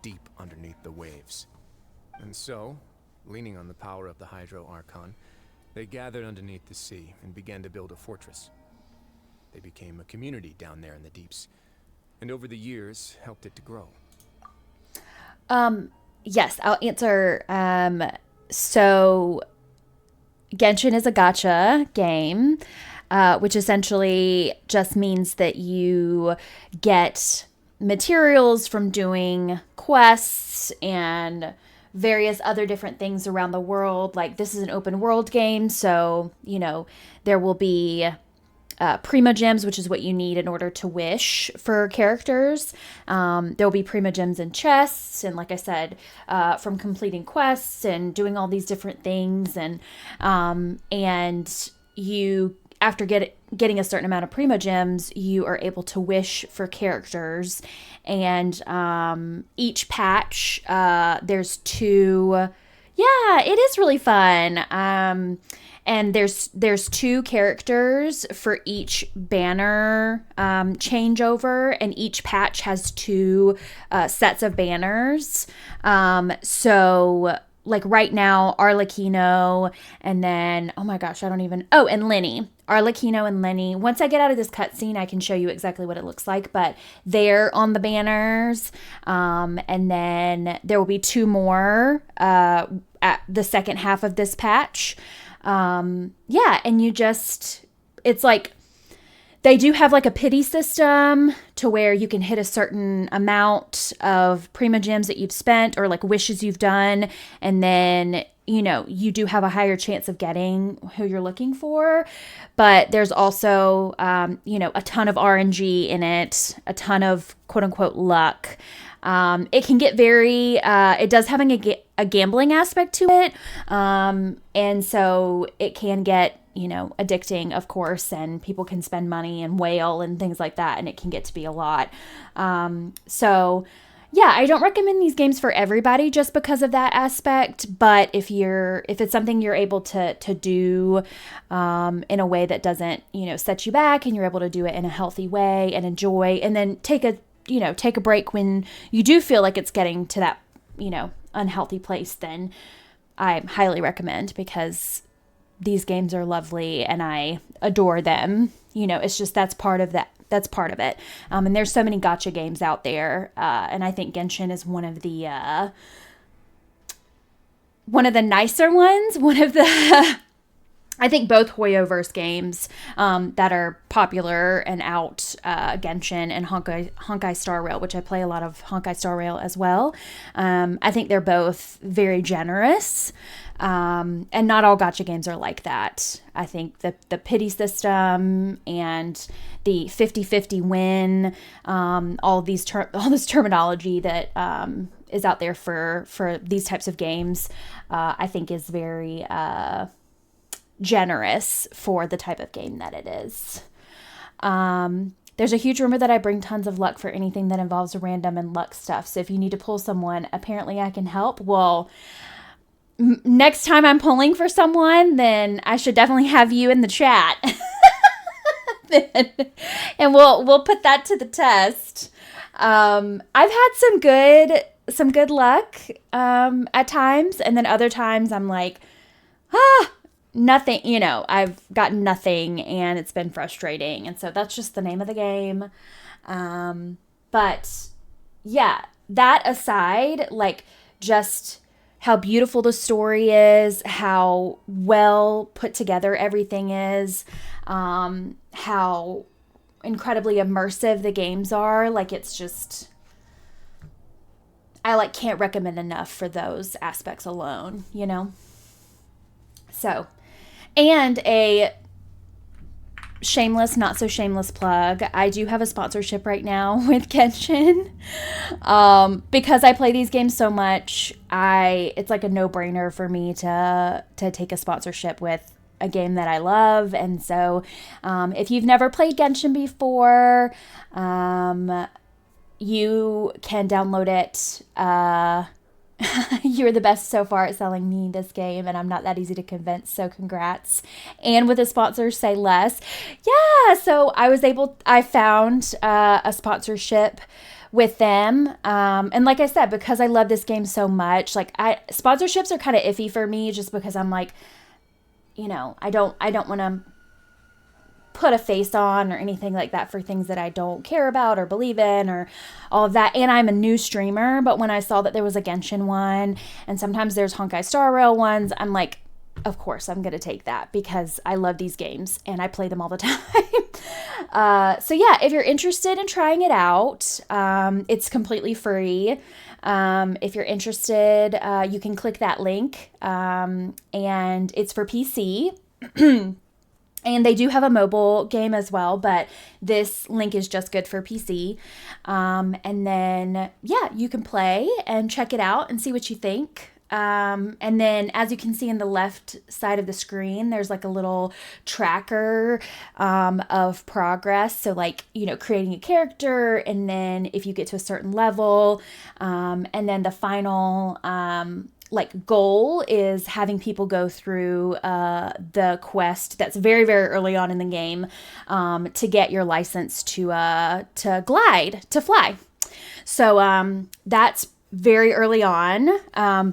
Speaker 6: deep underneath the waves." And so, leaning on the power of the Hydro Archon, they gathered underneath the sea and began to build a fortress. They became a community down there in the deeps, and over the years helped it to grow.
Speaker 1: Yes, I'll answer. So Genshin is a gacha game, which essentially just means that you get materials from doing quests and various other different things around the world. Like, this is an open world game, so, you know, there will be Primogems, which is what you need in order to wish for characters. There will be Primogems in chests, and like I said, from completing quests and doing all these different things, and you, after getting a certain amount of Primogems, you are able to wish for characters. And each patch, there's 2. Yeah, it is really fun. And there's 2 characters for each banner changeover, and each patch has 2 sets of banners. So like right now, Arlecchino, and then, oh my gosh, and Lenny. Arlecchino and Lenny. Once I get out of this cutscene, I can show you exactly what it looks like, but they're on the banners. And then there will be 2 more at the second half of this patch. Yeah, and it's like, they do have like a pity system to where you can hit a certain amount of Primogems that you've spent, or like wishes you've done, and then, you know, you do have a higher chance of getting who you're looking for. But there's also, you know, a ton of RNG in it, a ton of quote unquote luck. It can get very, it does have a gambling aspect to it. And so it can get, you know, addicting, of course, and people can spend money and whale and things like that, and it can get to be a lot. So yeah, I don't recommend these games for everybody just because of that aspect. But if it's something you're able to do in a way that doesn't, you know, set you back, and you're able to do it in a healthy way and enjoy, and then take a break when you do feel like it's getting to that, you know, unhealthy place, then I highly recommend, because these games are lovely and I adore them. You know, it's just, that's part of that. That's part of it. And there's so many gacha games out there. And I think Genshin is one of the nicer ones. One of the, I think both Hoyoverse games that are popular and out, Genshin and Honkai Star Rail, which I play a lot of Honkai Star Rail as well. I think they're both very generous. And not all gacha games are like that. I think the pity system and the 50-50 win, all this terminology that is out there for these types of games, I think is very generous for the type of game that it is. There's a huge rumor that I bring tons of luck for anything that involves random and luck stuff. So if you need to pull someone, apparently I can help. Well, next time I'm pulling for someone, then I should definitely have you in the chat. And we'll put that to the test. I've had some good luck at times, and then other times I'm like, nothing, you know, I've gotten nothing, and it's been frustrating. And so that's just the name of the game. But yeah, that aside, like, just how beautiful the story is, how well put together everything is, how incredibly immersive the games are. Like, it's just, I can't recommend enough for those aspects alone, you know? So, and a shameless, not so shameless plug, I do have a sponsorship right now with Genshin. Because I play these games so much, it's like a no-brainer for me to take a sponsorship with a game that I love. And so if you've never played Genshin before, you can download it. You're the best so far at selling me this game, and I'm not that easy to convince, so congrats. And with a sponsor, say less. Yeah, so I found a sponsorship with them. And like I said, because I love this game so much, sponsorships are kind of iffy for me, just because I'm like, you know, I don't want to put a face on or anything like that for things that I don't care about or believe in or all of that. And I'm a new streamer, but when I saw that there was a Genshin one, and sometimes there's Honkai Star Rail ones, I'm like, of course I'm going to take that, because I love these games and I play them all the time. So yeah, if you're interested in trying it out, it's completely free. If you're interested, you can click that link, and it's for PC. And they do have a mobile game as well, but this link is just good for PC. And then, yeah, you can play and check it out and see what you think. And then, as you can see in the left side of the screen, there's like a little tracker of progress. So, like, creating a character, and then if you get to a certain level, and then the final goal is having people go through the quest that's very, very early on in the game, to get your license to fly. So that's very early on,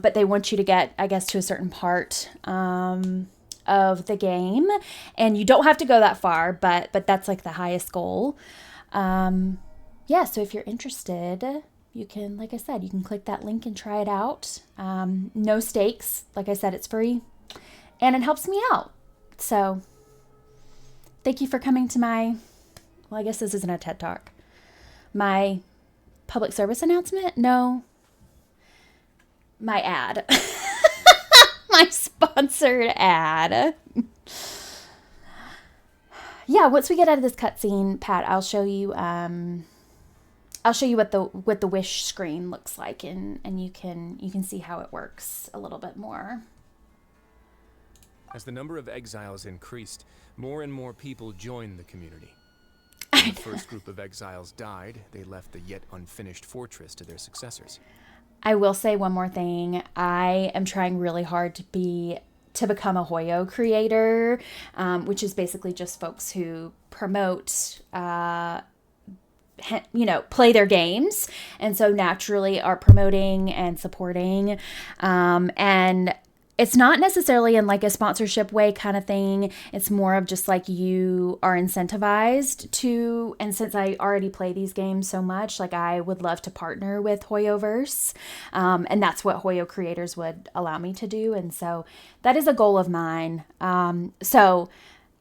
Speaker 1: but they want you to get, I guess, to a certain part of the game, and you don't have to go that far, but that's like the highest goal. Yeah, so if you're interested, you can, like I said, you can click that link and try it out. No stakes. Like I said, it's free, and it helps me out. So thank you for coming to well, I guess this isn't a TED Talk. My public service announcement? No. My ad. My sponsored ad. Yeah, once we get out of this cutscene, Pat, I'll show you what the wish screen looks like, and you can see how it works a little bit more.
Speaker 6: As the number of exiles increased, more and more people joined the community. When the first group of exiles died, they left the yet unfinished fortress to their successors.
Speaker 1: I will say one more thing. I am trying really hard to become a Hoyo creator, which is basically just folks who promote, play their games, and so naturally are promoting and supporting. And it's not necessarily in like a sponsorship way kind of thing. It's more of just like you are incentivized to, and since I already play these games so much, like I would love to partner with Hoyoverse. And that's what Hoyo creators would allow me to do. And so that is a goal of mine. So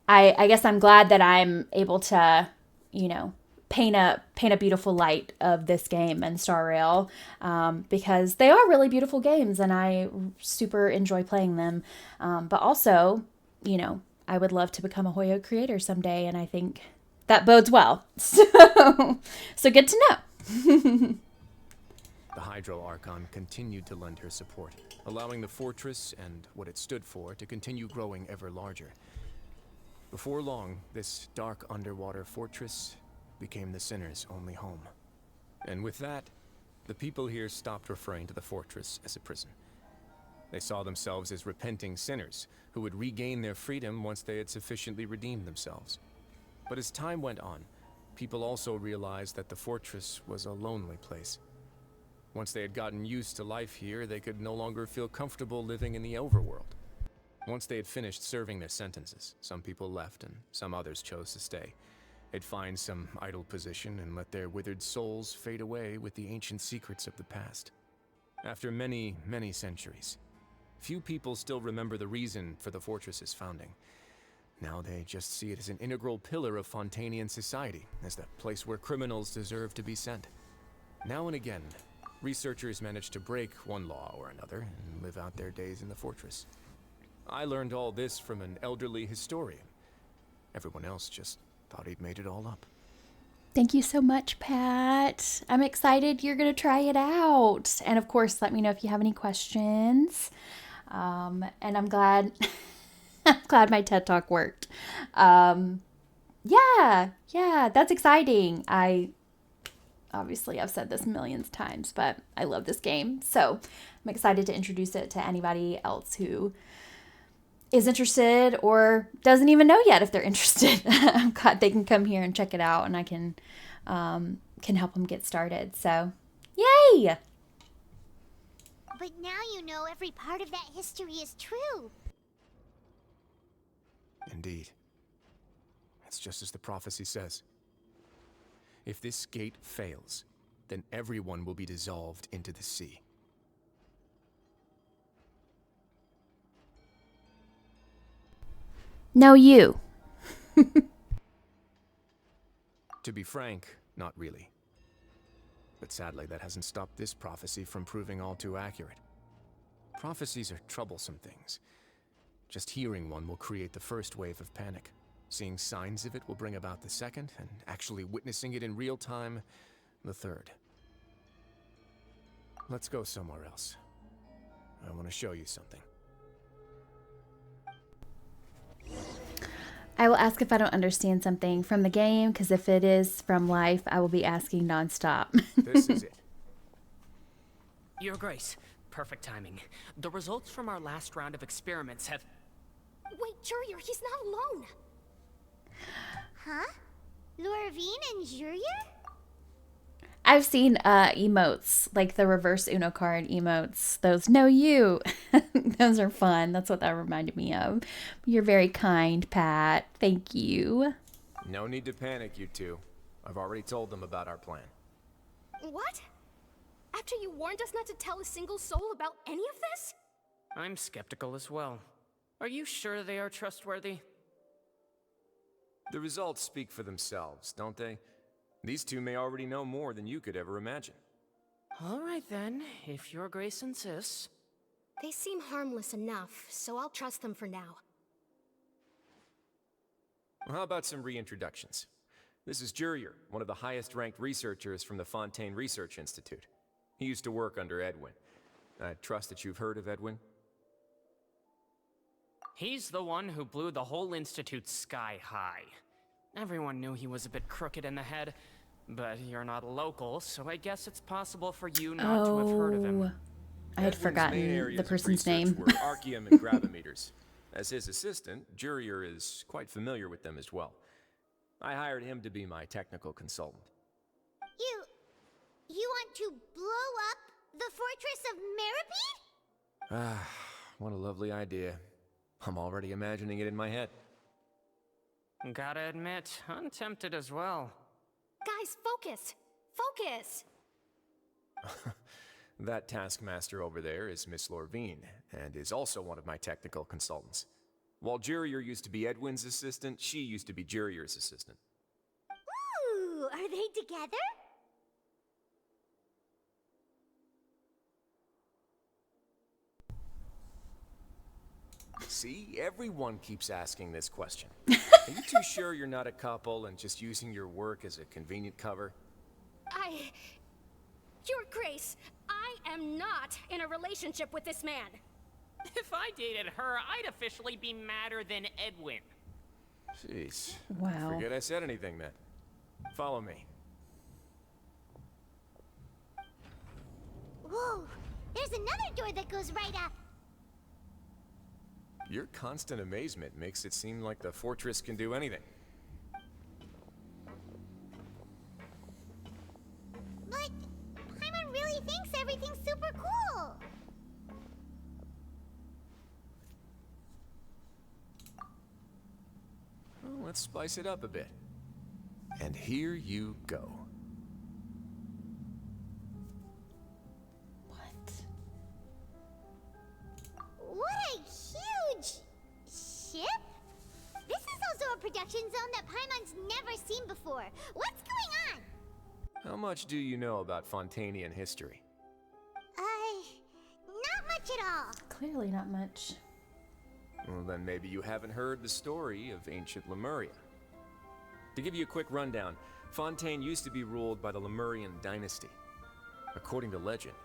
Speaker 1: I guess I'm glad that I'm able to, paint a beautiful light of this game and Star Rail, because they are really beautiful games and I super enjoy playing them. But also, I would love to become a Hoyo creator someday, and I think that bodes well. So good to know.
Speaker 6: The Hydro Archon continued to lend her support, allowing the fortress and what it stood for to continue growing ever larger. Before long, this dark underwater fortress became the sinner's only home. And with that, the people here stopped referring to the fortress as a prison. They saw themselves as repenting sinners who would regain their freedom once they had sufficiently redeemed themselves. But as time went on, people also realized that the fortress was a lonely place. Once they had gotten used to life here, they could no longer feel comfortable living in the overworld. Once they had finished serving their sentences, some people left and some others chose to stay. They'd find some idle position and let their withered souls fade away with the ancient secrets of the past. After many, many centuries, few people still remember the reason for the fortress's founding. Now they just see it as an integral pillar of Fontanian society, as the place where criminals deserve to be sent. Now and again, researchers manage to break one law or another and live out their days in the fortress. I learned all this from an elderly historian. Everyone else just thought he'd made it all up.
Speaker 1: Thank you so much, Pat. I'm excited you're going to try it out. And of course, let me know if you have any questions. And I'm glad I'm glad my TED Talk worked. Yeah, that's exciting. Obviously, I've said this millions of times, but I love this game. So I'm excited to introduce it to anybody else who is interested or doesn't even know yet if they're interested. I'm glad they can come here and check it out, and I can help them get started. So, yay!
Speaker 4: But now you know every part of that history is true.
Speaker 6: Indeed. It's just as the prophecy says. If this gate fails, then everyone will be dissolved into the sea.
Speaker 1: No, you.
Speaker 6: To be frank, not really. But sadly, that hasn't stopped this prophecy from proving all too accurate. Prophecies are troublesome things. Just hearing one will create the first wave of panic. Seeing signs of it will bring about the second, and actually witnessing it in real time, the third. Let's go somewhere else. I want to show you something.
Speaker 1: I will ask if I don't understand something from the game, because if it is from life, I will be asking nonstop.
Speaker 6: This is it.
Speaker 8: Your Grace, perfect timing. The results from our last round of experiments have...
Speaker 3: Wait, Jurier, he's not alone.
Speaker 4: Huh? Lorvine and Jurier?
Speaker 1: I've seen emotes, like the reverse Uno card emotes. Those, no, you. Those are fun. That's what that reminded me of. You're very kind, Pat. Thank you.
Speaker 6: No need to panic, you two. I've already told them about our plan.
Speaker 3: What? After you warned us not to tell a single soul about any of this?
Speaker 8: I'm skeptical as well. Are you sure they are trustworthy?
Speaker 6: The results speak for themselves, don't they? These two may already know more than you could ever imagine.
Speaker 8: All right then, if Your Grace insists.
Speaker 3: They seem harmless enough, so I'll trust them for now.
Speaker 6: Well, how about some reintroductions? This is Jurier, one of the highest-ranked researchers from the Fontaine Research Institute. He used to work under Edwin. I trust that you've heard of Edwin?
Speaker 8: He's the one who blew the whole institute sky high. Everyone knew he was a bit crooked in the head, but you're not local, so I guess it's possible for you not to have heard of him.
Speaker 1: I had
Speaker 6: Edwin's main
Speaker 1: forgotten
Speaker 6: areas
Speaker 1: the
Speaker 6: of
Speaker 1: person's
Speaker 6: research
Speaker 1: name.
Speaker 6: were archaeum and gravimeters. As his assistant, Jurier is quite familiar with them as well. I hired him to be my technical consultant.
Speaker 4: You want to blow up the fortress of Meropide?
Speaker 6: Ah, what a lovely idea. I'm already imagining it in my head.
Speaker 8: Gotta admit, I'm tempted as well.
Speaker 3: Guys, focus! Focus!
Speaker 6: That taskmaster over there is Miss Lorvine, and is also one of my technical consultants. While Jurier used to be Edwin's assistant, she used to be Jurier's assistant.
Speaker 4: Ooh, are they together?
Speaker 6: See, everyone keeps asking this question. Are you too sure you're not a couple and just using your work as a convenient cover?
Speaker 3: Your Grace, I am not in a relationship with this man.
Speaker 8: If I dated her, I'd officially be madder than Edwin.
Speaker 6: Jeez.
Speaker 1: Wow.
Speaker 6: Forget I said anything then. Follow me.
Speaker 4: Whoa, there's another door that goes right up.
Speaker 6: Your constant amazement makes it seem like the fortress can do anything.
Speaker 4: But Paimon really thinks everything's super cool.
Speaker 6: Well, let's spice it up a bit. And here you go.
Speaker 4: What a huge ship! This is also a production zone that Paimon's never seen before. What's going on?
Speaker 6: How much do you know about Fontainian history?
Speaker 4: Not much at all.
Speaker 1: Clearly not much.
Speaker 6: Well, then maybe you haven't heard the story of ancient Lemuria. To give you a quick rundown, Fontaine used to be ruled by the Lemurian dynasty. According to legend,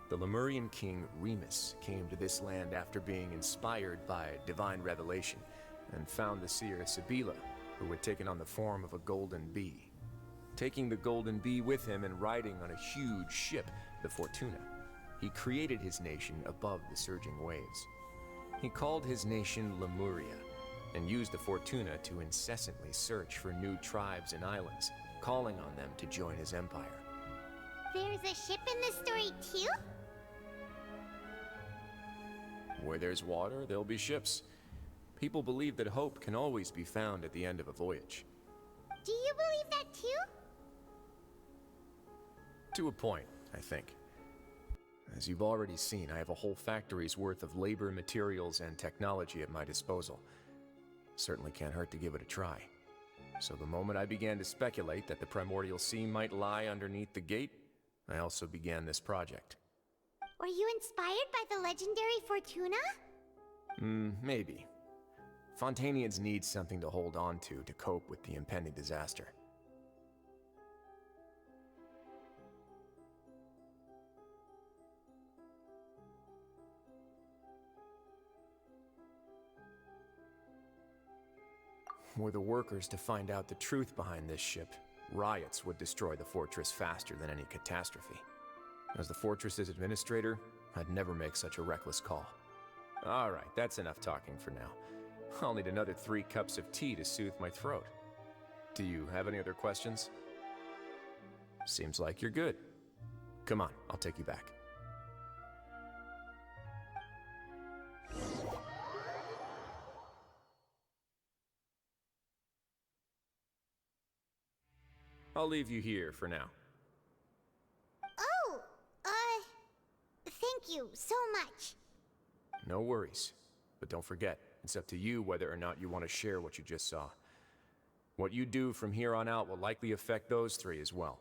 Speaker 6: the Lemurian king Remus came to this land after being inspired by divine revelation and found the seer Sibila, who had taken on the form of a golden bee. Taking the golden bee with him and riding on a huge ship, the Fortuna, he created his nation above the surging waves. He called his nation Lemuria and used the Fortuna to incessantly search for new tribes and islands, calling on them to join his empire.
Speaker 4: There's a ship in this story too?
Speaker 6: Where there's water, there'll be ships. People believe that hope can always be found at the end of a voyage.
Speaker 4: Do you believe that too?
Speaker 6: To a point, I think. As you've already seen, I have a whole factory's worth of labor, materials, and technology at my disposal. Certainly can't hurt to give it a try. So the moment I began to speculate that the Primordial Sea might lie underneath the gate, I also began this project.
Speaker 4: Were you inspired by the legendary Fortuna?
Speaker 6: Maybe. Fontanians need something to hold on to cope with the impending disaster. Were the workers to find out the truth behind this ship, riots would destroy the fortress faster than any catastrophe. As the fortress's administrator, I'd never make such a reckless call. Alright, that's enough talking for now. I'll need another 3 cups of tea to soothe my throat. Do you have any other questions? Seems like you're good. Come on, I'll take you back. I'll leave you here for now.
Speaker 4: Oh, thank you so much.
Speaker 6: No worries. But don't forget, it's up to you whether or not you want to share what you just saw. What you do from here on out will likely affect those 3 as well.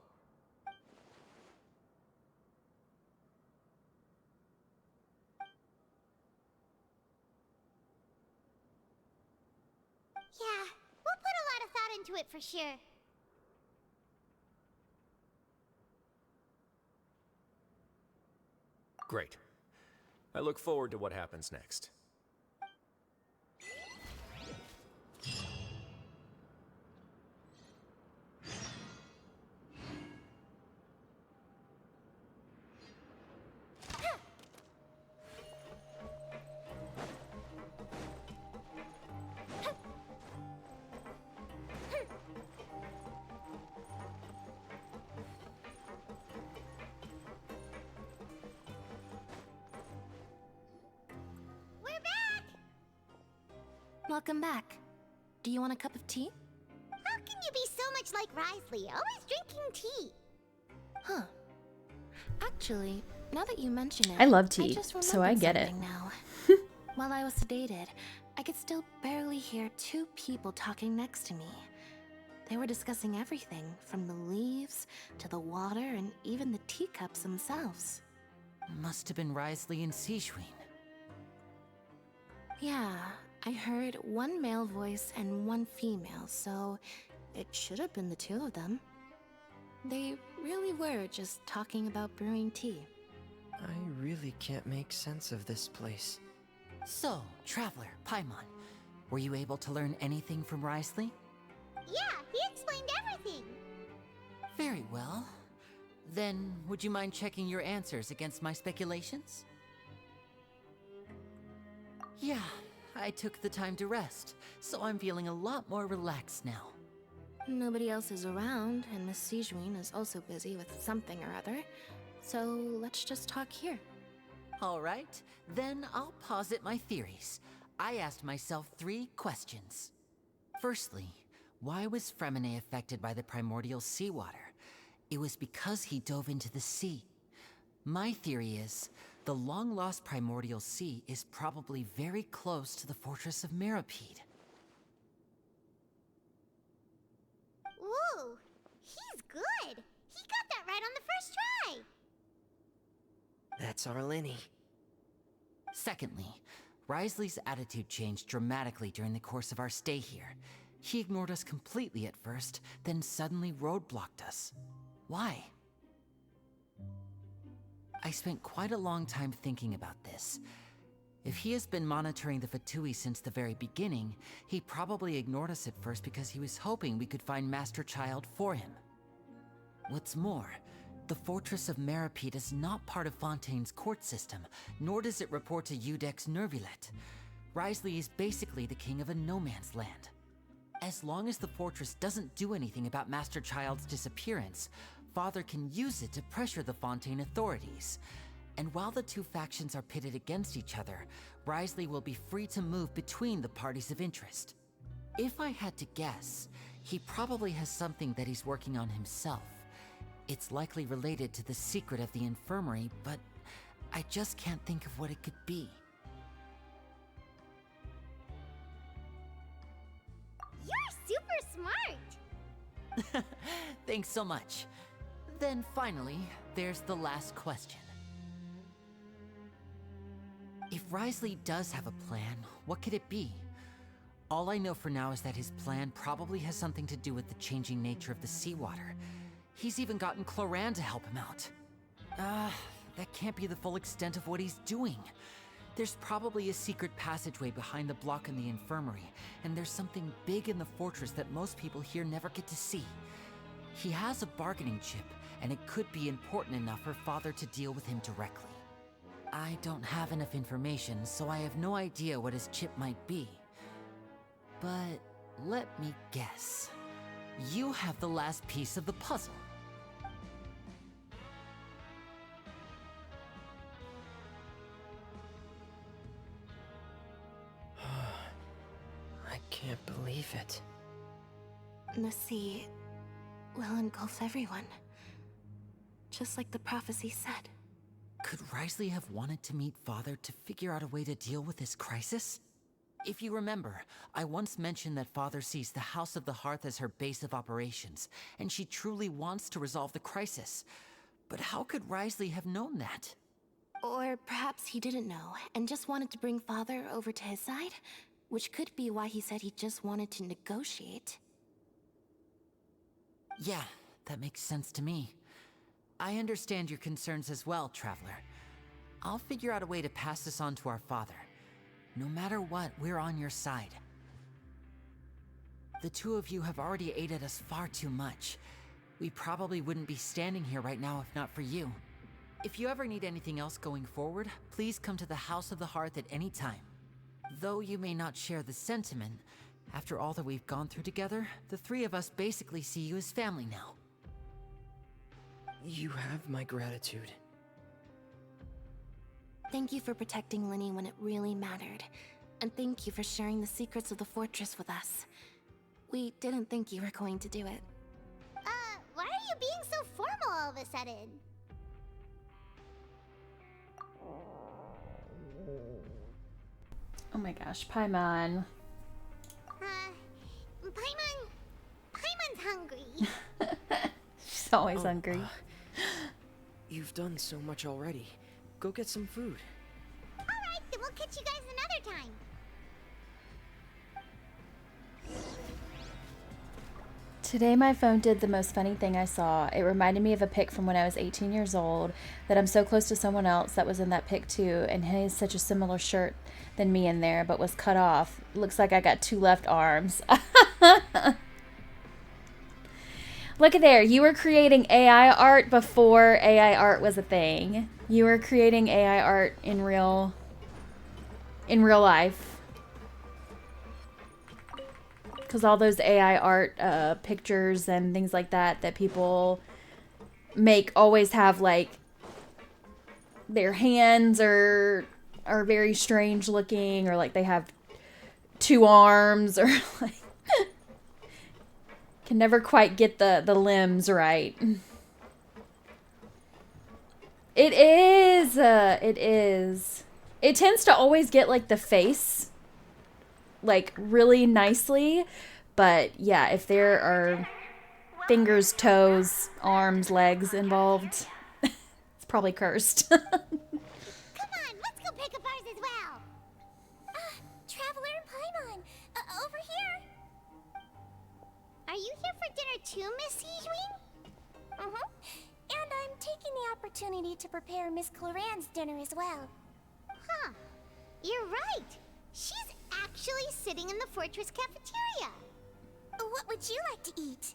Speaker 4: Yeah, we'll put a lot of thought into it for sure.
Speaker 6: Great. I look forward to what happens next.
Speaker 4: We're back!
Speaker 3: Welcome back. Do you want a cup of tea?
Speaker 4: How can you be so much like Risley, always drinking tea?
Speaker 3: Huh. Actually, now that you mention it,
Speaker 1: I love tea,
Speaker 3: just
Speaker 1: so I
Speaker 3: remembered
Speaker 1: get it.
Speaker 3: something now. While I was sedated, I could still barely hear 2 people talking next to me. They were discussing everything, from the leaves to the water and even the teacups themselves.
Speaker 2: Must have been Risley and Sijwin.
Speaker 3: Yeah, I heard 1 male voice and 1 female, so it should have been the 2 of them. They really were just talking about brewing tea.
Speaker 5: I really can't make sense of this place.
Speaker 2: So, Traveler, Paimon, were you able to learn anything from Risley?
Speaker 4: Yeah, he explained everything.
Speaker 2: Very well. Then, would you mind checking your answers against my speculations? Yeah, I took the time to rest, so I'm feeling a lot more relaxed now.
Speaker 3: Nobody else is around, and Miss Sijwin is also busy with something or other, so let's just talk here.
Speaker 2: All right, then I'll posit my theories. I asked myself 3 questions. Firstly, why was Fremine affected by the primordial seawater? It was because he dove into the sea. My theory is, the long-lost primordial sea is probably very close to the fortress of Meropide.
Speaker 4: Ooh, he's good. He got that right on the first try.
Speaker 5: That's our Lenny.
Speaker 2: Secondly, Risley's attitude changed dramatically during the course of our stay here. He ignored us completely at first, then suddenly roadblocked us. Why? I spent quite a long time thinking about this. If he has been monitoring the Fatui since the very beginning, he probably ignored us at first because he was hoping we could find Master Child for him. What's more, the Fortress of Meropide is not part of Fontaine's court system, nor does it report to Udex Nervulet. Risley is basically the king of a no-man's land. As long as the fortress doesn't do anything about Master Child's disappearance, Father can use it to pressure the Fontaine authorities. And while the 2 factions are pitted against each other, Risley will be free to move between the parties of interest. If I had to guess, he probably has something that he's working on himself. It's likely related to the secret of the infirmary, but I just can't think of what it could be.
Speaker 4: You're super smart.
Speaker 2: Thanks so much. Then finally, there's the last question. If Wriothesley does have a plan, what could it be? All I know for now is that his plan probably has something to do with the changing nature of the seawater. He's even gotten Cloran to help him out. That can't be the full extent of what he's doing. There's probably a secret passageway behind the block in the infirmary, and there's something big in the fortress that most people here never get to see. He has a bargaining chip, and it could be important enough for Father to deal with him directly. I don't have enough information, so I have no idea what his chip might be. But let me guess. You have the last piece of the puzzle.
Speaker 5: I can't believe it.
Speaker 3: The sea will engulf everyone. Just like the prophecy said.
Speaker 2: Could Wriothesley have wanted to meet Father to figure out a way to deal with this crisis? If you remember, I once mentioned that Father sees the House of the Hearth as her base of operations, and she truly wants to resolve the crisis. But how could Wriothesley have known that?
Speaker 3: Or perhaps he didn't know and just wanted to bring Father over to his side? Which could be why he said he just wanted to negotiate.
Speaker 2: Yeah, that makes sense to me. I understand your concerns as well, Traveler. I'll figure out a way to pass this on to our father. No matter what, we're on your side. The two of you have already aided us far too much. We probably wouldn't be standing here right now if not for you. If you ever need anything else going forward, please come to the House of the Hearth at any time. Though you may not share the sentiment, after all that we've gone through together, the three of us basically see you as family now.
Speaker 5: You have my gratitude.
Speaker 3: Thank you for protecting Linny when it really mattered. And thank you for sharing the secrets of the fortress with us. We didn't think you were going to do it.
Speaker 4: Why are you being so formal all of a sudden?
Speaker 1: Oh my gosh, Paimon.
Speaker 4: Paimon's hungry.
Speaker 1: She's always hungry.
Speaker 5: You've done so much already. Go get some food.
Speaker 4: Alright, then we'll catch you guys another time.
Speaker 1: Today my phone did the most funny thing I saw. It reminded me of a pic from when I was 18 years old that I'm so close to someone else that was in that pic too, and he has such a similar shirt than me in there, but was cut off. Looks like I got two left arms. Look at there. You were creating AI art before AI art was a thing. You were creating AI art in real life. Because all those AI art pictures and things like that that people make always have like their hands are very strange looking, or like they have two arms, or like can never quite get the limbs right. It is. It is. It tends to always get like the face like really nicely, but yeah, if there are fingers, toes, arms, legs involved, it's probably cursed.
Speaker 4: Come on, let's go pick up ours as well. Traveler and Paimon, over here. Are you here for dinner too, Miss Yijun? And I'm taking the opportunity to prepare Miss Cloran's dinner as well. Huh. You're right. She's actually sitting in the fortress cafeteria. What would you like to eat?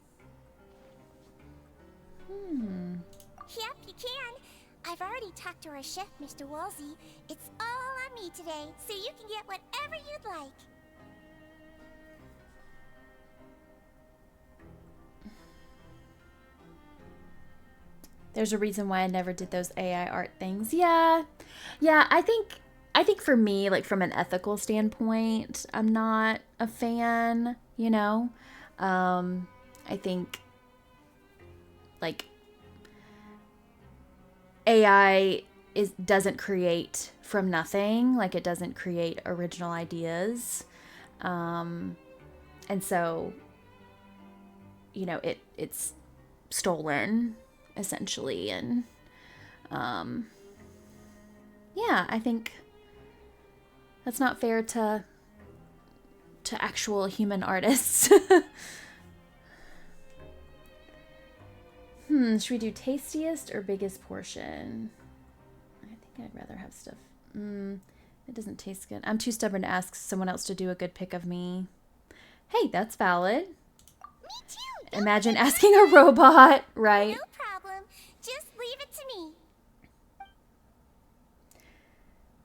Speaker 4: Yep, you can. I've already talked to our chef, Mr. Wolsey. It's all on me today, so you can get whatever you'd like.
Speaker 1: There's a reason why I never did those AI art things. Yeah, I think for me, like from an ethical standpoint, I'm not a fan, you know? I think like AI doesn't create from nothing. Like it doesn't create original ideas. And so, you know, it's stolen essentially. And yeah, I think that's not fair to actual human artists. Should we do tastiest or biggest portion? I think I'd rather have stuff. It doesn't taste good. I'm too stubborn to ask someone else to do a good pick of me. Hey, that's valid.
Speaker 4: Me too.
Speaker 1: Imagine asking a robot, right?
Speaker 4: No problem. Just leave it to me.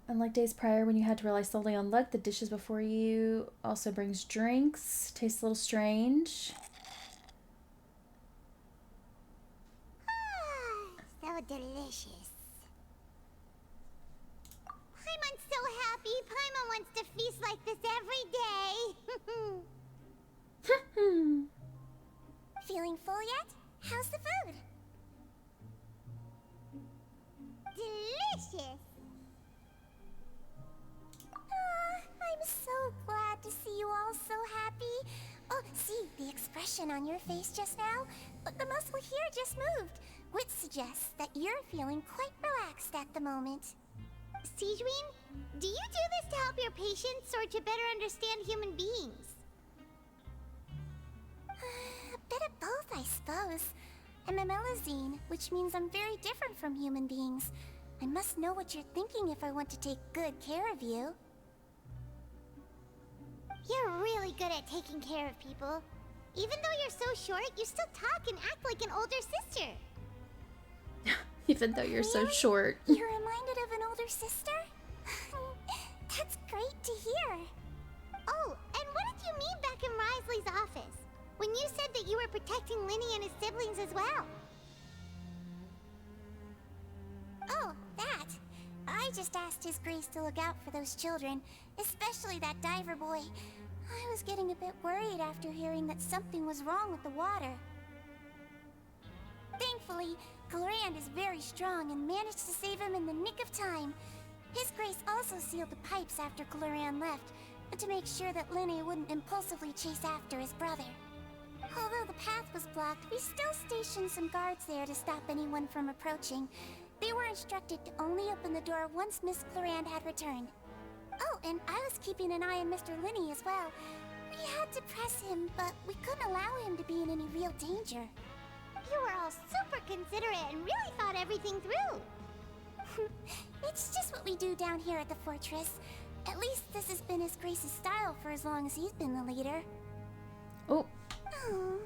Speaker 1: Unlike days prior when you had to rely solely on luck, the dishes before you also brings drinks. Tastes a little strange.
Speaker 4: So delicious. Paimon's so happy. Paimon wants to feast like this every day. Feeling full yet? How's the food? Delicious. I'm so glad to see you all so happy. Oh, see, the expression on your face just now? The muscle here just moved, which suggests that you're feeling quite relaxed at the moment. Sigewin, do you do this to help your patients or to better understand human beings? A bit of both, I suppose. I'm a Melazine, which means I'm very different from human beings. I must know what you're thinking if I want to take good care of you. You're really good at taking care of people. Even though you're so short, you still talk and act like an older sister.
Speaker 1: Even though you're so short.
Speaker 4: You're reminded of an older sister? That's great to hear. Oh, and what did you mean back in Risley's office? When you said that you were protecting Linny and his siblings as well? Oh, that. I just asked His Grace to look out for those children, especially that diver boy. I was getting a bit worried after hearing that something was wrong with the water. Thankfully, Glorand is very strong and managed to save him in the nick of time. His Grace also sealed the pipes after Glorand left, to make sure that Linny wouldn't impulsively chase after his brother. Although the path was blocked, we still stationed some guards there to stop anyone from approaching. They were instructed to only open the door once Miss Glorand had returned. Oh, and I was keeping an eye on Mr. Linny as well. We had to press him, but we couldn't allow him to be in any real danger. You were all super considerate and really thought everything through. It's just what we do down here at the fortress. At least this has been His Grace's style for as long as he's been the leader.
Speaker 1: Oh.
Speaker 4: Oh,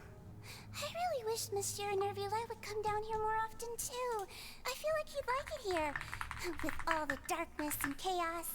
Speaker 4: I really wish Monsieur Nervula would come down here more often too. I feel like he'd like it here, with all the darkness and chaos.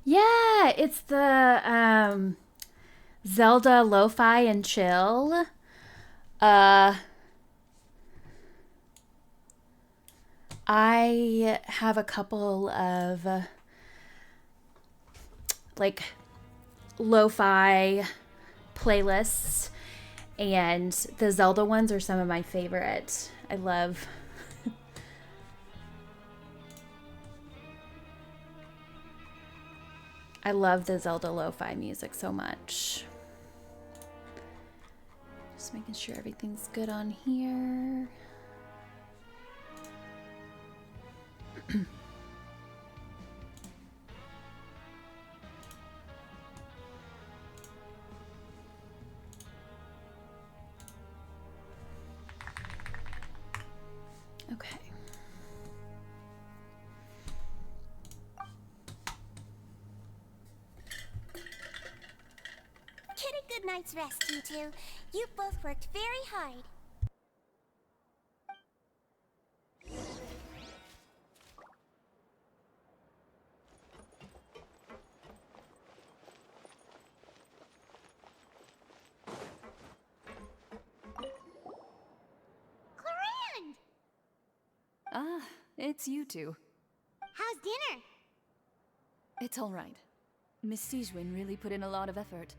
Speaker 1: Yeah, it's the Zelda Lo-Fi and Chill. I have a couple of like lo-fi playlists, and the Zelda ones are some of my favorite. I love the Zelda lo-fi music so much. Just making sure everything's good on here. Okay.
Speaker 4: Get a good night's rest, you two. You both worked very hard. Clorand!
Speaker 7: Ah, it's you two.
Speaker 4: How's dinner?
Speaker 7: It's all right. Miss Sijwin really put in a lot of effort.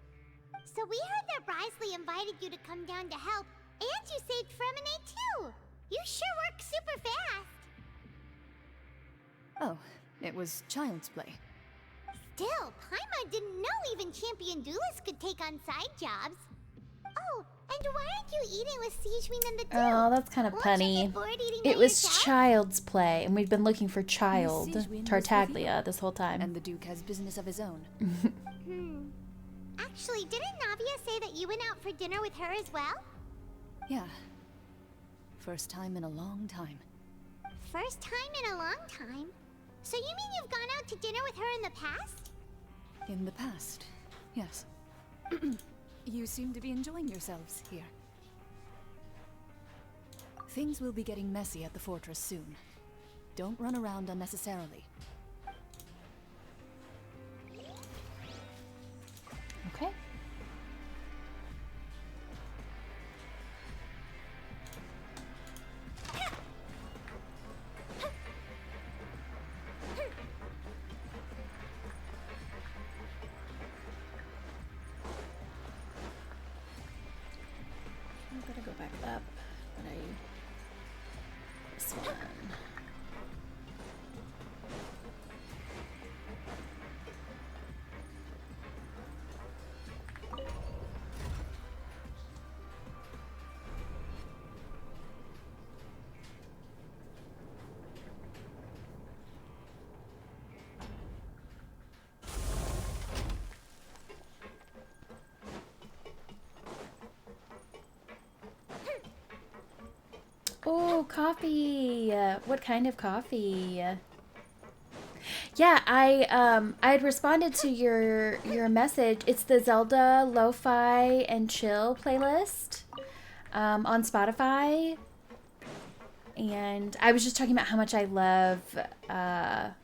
Speaker 4: So we heard that Risley invited you to come down to help, and you saved Fremine too! You sure work super fast!
Speaker 7: Oh, it was child's play.
Speaker 4: Still, Paimon didn't know even champion duelists could take on side jobs. Oh, and why aren't you eating with Sijwin and the dude?
Speaker 1: Oh, that's kind of
Speaker 4: Won't you
Speaker 1: punny.
Speaker 4: get bored eating by
Speaker 1: It was
Speaker 4: yourself?
Speaker 1: child's play, and we've been looking for child
Speaker 7: Sijwin was with
Speaker 1: Tartaglia
Speaker 7: you.
Speaker 1: this whole time.
Speaker 7: And the Duke has business of his own.
Speaker 4: Actually, didn't Navia say that you went out for dinner with her as well?
Speaker 7: Yeah. First time in a long time.
Speaker 4: First time in a long time. So you mean you've gone out to dinner with her in the past?
Speaker 7: In the past, yes. You seem to be enjoying yourselves here. Things will be getting messy at the fortress soon. Don't run around unnecessarily.
Speaker 1: Okay. I'm gonna go back up, but this one. Oh, coffee. What kind of coffee? Yeah, I'd responded to your message. It's the Zelda Lo-Fi and Chill playlist on Spotify. And I was just talking about how much I love I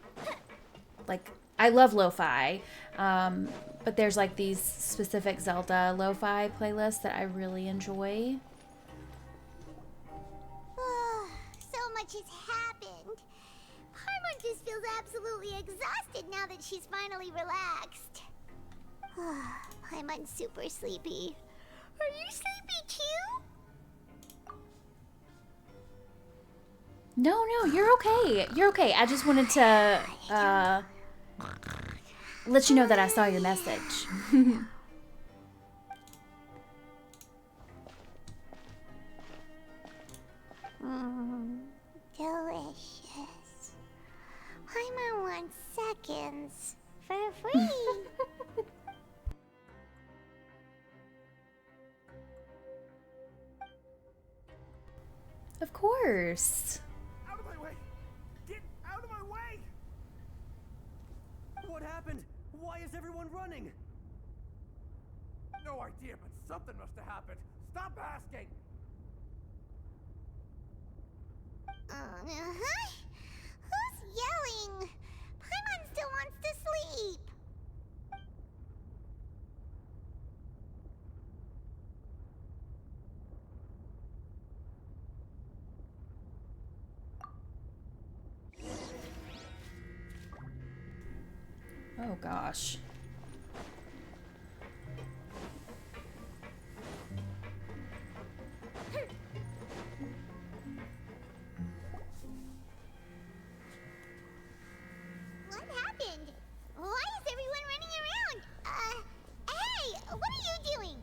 Speaker 1: love lo-fi, but there's like these specific Zelda lo-fi playlists that I really enjoy.
Speaker 4: So much has happened. Paimon just feels absolutely exhausted now that she's finally relaxed. Paimon's super sleepy. Are you sleepy too?
Speaker 1: No, you're okay. You're okay. I just wanted to let you know that I saw your message.
Speaker 4: Delicious. Paimon wants seconds for free.
Speaker 1: Of course.
Speaker 9: Out of my way! Get out of my way! What happened? Why is everyone running? No idea, but something must have happened. Stop asking!
Speaker 4: Who's yelling? Paimon still wants to sleep.
Speaker 1: Oh gosh.
Speaker 4: What happened? Why is everyone running around? Hey, what are you doing?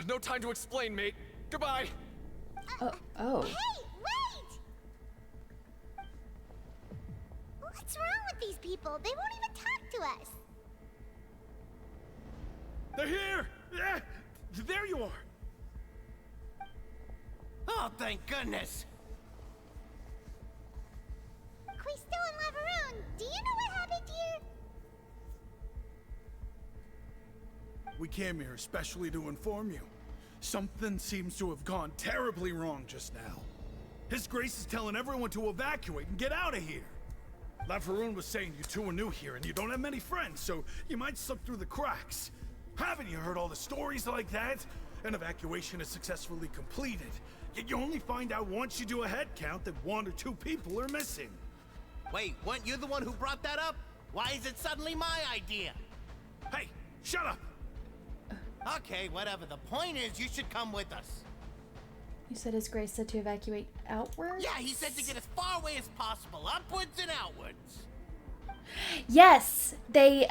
Speaker 9: No time to explain, mate. Goodbye.
Speaker 1: Oh.
Speaker 4: Hey, wait! What's wrong with these people? They won't even talk to us.
Speaker 9: They're here! Yeah, there you are!
Speaker 10: Oh, thank goodness!
Speaker 4: Quisto and Lavaroon, do you know what happened here?
Speaker 11: We came here especially to inform you. Something seems to have gone terribly wrong just now. His Grace is telling everyone to evacuate and get out of here. Lavaroon was saying you two are new here and you don't have many friends, so you might slip through the cracks. Haven't you heard all the stories like that? An evacuation is successfully completed, yet you only find out once you do a head count that 1 or 2 people are missing.
Speaker 10: Wait, weren't you the one who brought that up? Why is it suddenly my idea?
Speaker 11: Hey, shut up!
Speaker 10: Okay, whatever. The point is, you should come with us.
Speaker 1: You said His Grace said to evacuate outwards?
Speaker 10: Yeah, he said to get as far away as possible, upwards and outwards.
Speaker 1: Yes, they,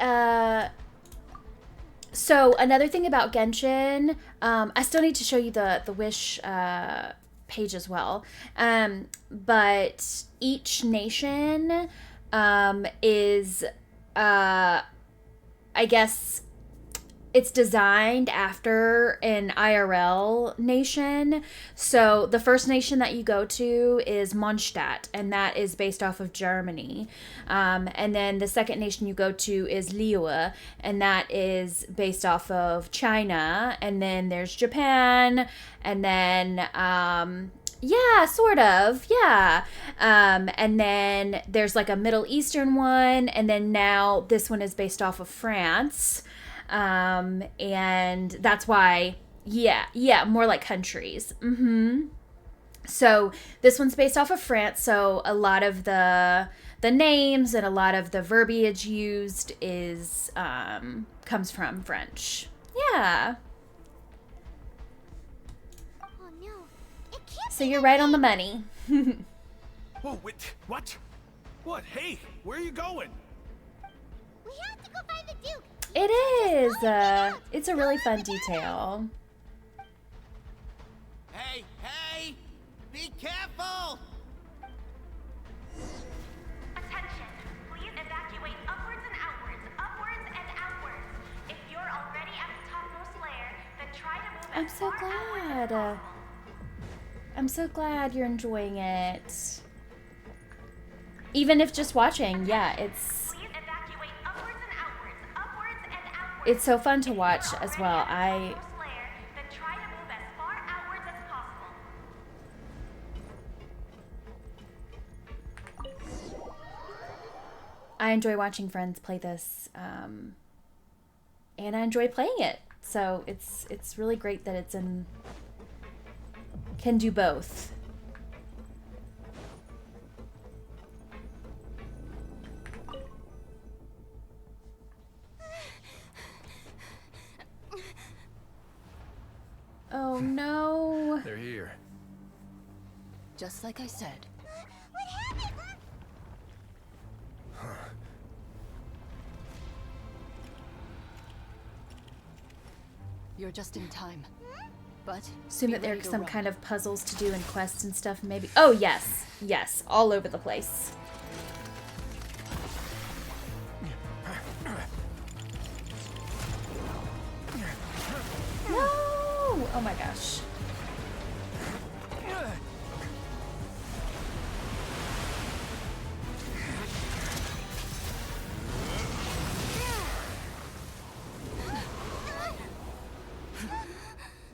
Speaker 1: so another thing about Genshin, I still need to show you the wish, page as well. But each nation, is, I guess, it's designed after an IRL nation. So the first nation that you go to is Mondstadt, and that is based off of Germany. And then the second nation you go to is Liyue, and that is based off of China. And then there's Japan, and then yeah, sort of, yeah. And then there's like a Middle Eastern one, and then now this one is based off of France. And that's why, yeah, more like countries. So this one's based off of France, so a lot of the names and a lot of the verbiage used is, comes from French. Yeah.
Speaker 4: Oh no, it can't
Speaker 1: So
Speaker 4: be
Speaker 1: you're
Speaker 4: that
Speaker 1: right on the
Speaker 4: big.
Speaker 1: money.
Speaker 11: Whoa, wait, what? What? Hey, where are you going?
Speaker 4: We have to go find the Duke.
Speaker 1: It is, it's a really fun detail.
Speaker 10: Hey, hey! Be careful!
Speaker 12: Attention! Please evacuate upwards and outwards, upwards and outwards. If you're already at the topmost layer, then try to move
Speaker 1: I'm
Speaker 12: as
Speaker 1: so
Speaker 12: far outwards as
Speaker 1: glad.
Speaker 12: possible.
Speaker 1: I'm so glad you're enjoying it. Even if just watching, yeah, it's
Speaker 12: Please evacuate upwards and outwards, upwards and outwards.
Speaker 1: it's so fun to watch as well.
Speaker 12: Then try to move as far outwards as possible.
Speaker 1: I enjoy watching friends play this, and I enjoy playing it. So it's really great that it's in can do both. Oh no.
Speaker 6: They're here.
Speaker 7: Just like I said.
Speaker 4: What happened?
Speaker 7: You're just in time. But
Speaker 1: Assume
Speaker 7: be
Speaker 1: that there
Speaker 7: ready
Speaker 1: are
Speaker 7: to
Speaker 1: some
Speaker 7: run.
Speaker 1: kind of puzzles to do and quests and stuff, maybe. Oh, yes. Yes. All over the place. No! Oh my gosh.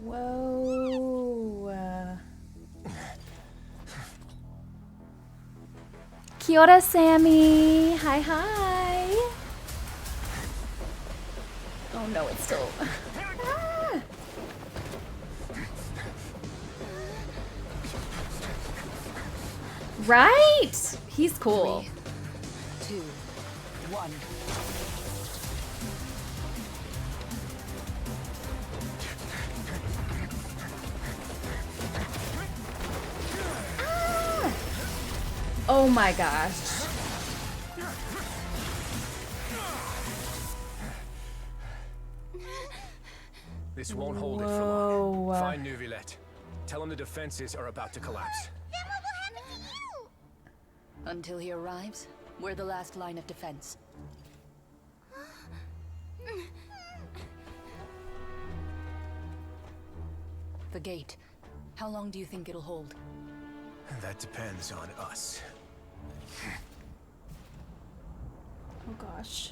Speaker 1: Whoa. Kia ora, Sammy. Hi, hi. Oh no, it's still. Ah. Right? He's cool.
Speaker 7: 3, 2, 1.
Speaker 1: Oh my gosh.
Speaker 6: This won't hold it for long. Find Neuvillette. Tell him the defenses are about to collapse.
Speaker 4: Then what will happen to you?
Speaker 7: Until he arrives, we're the last line of defense. The gate. How long do you think it'll hold?
Speaker 6: That depends on us.
Speaker 1: Oh gosh.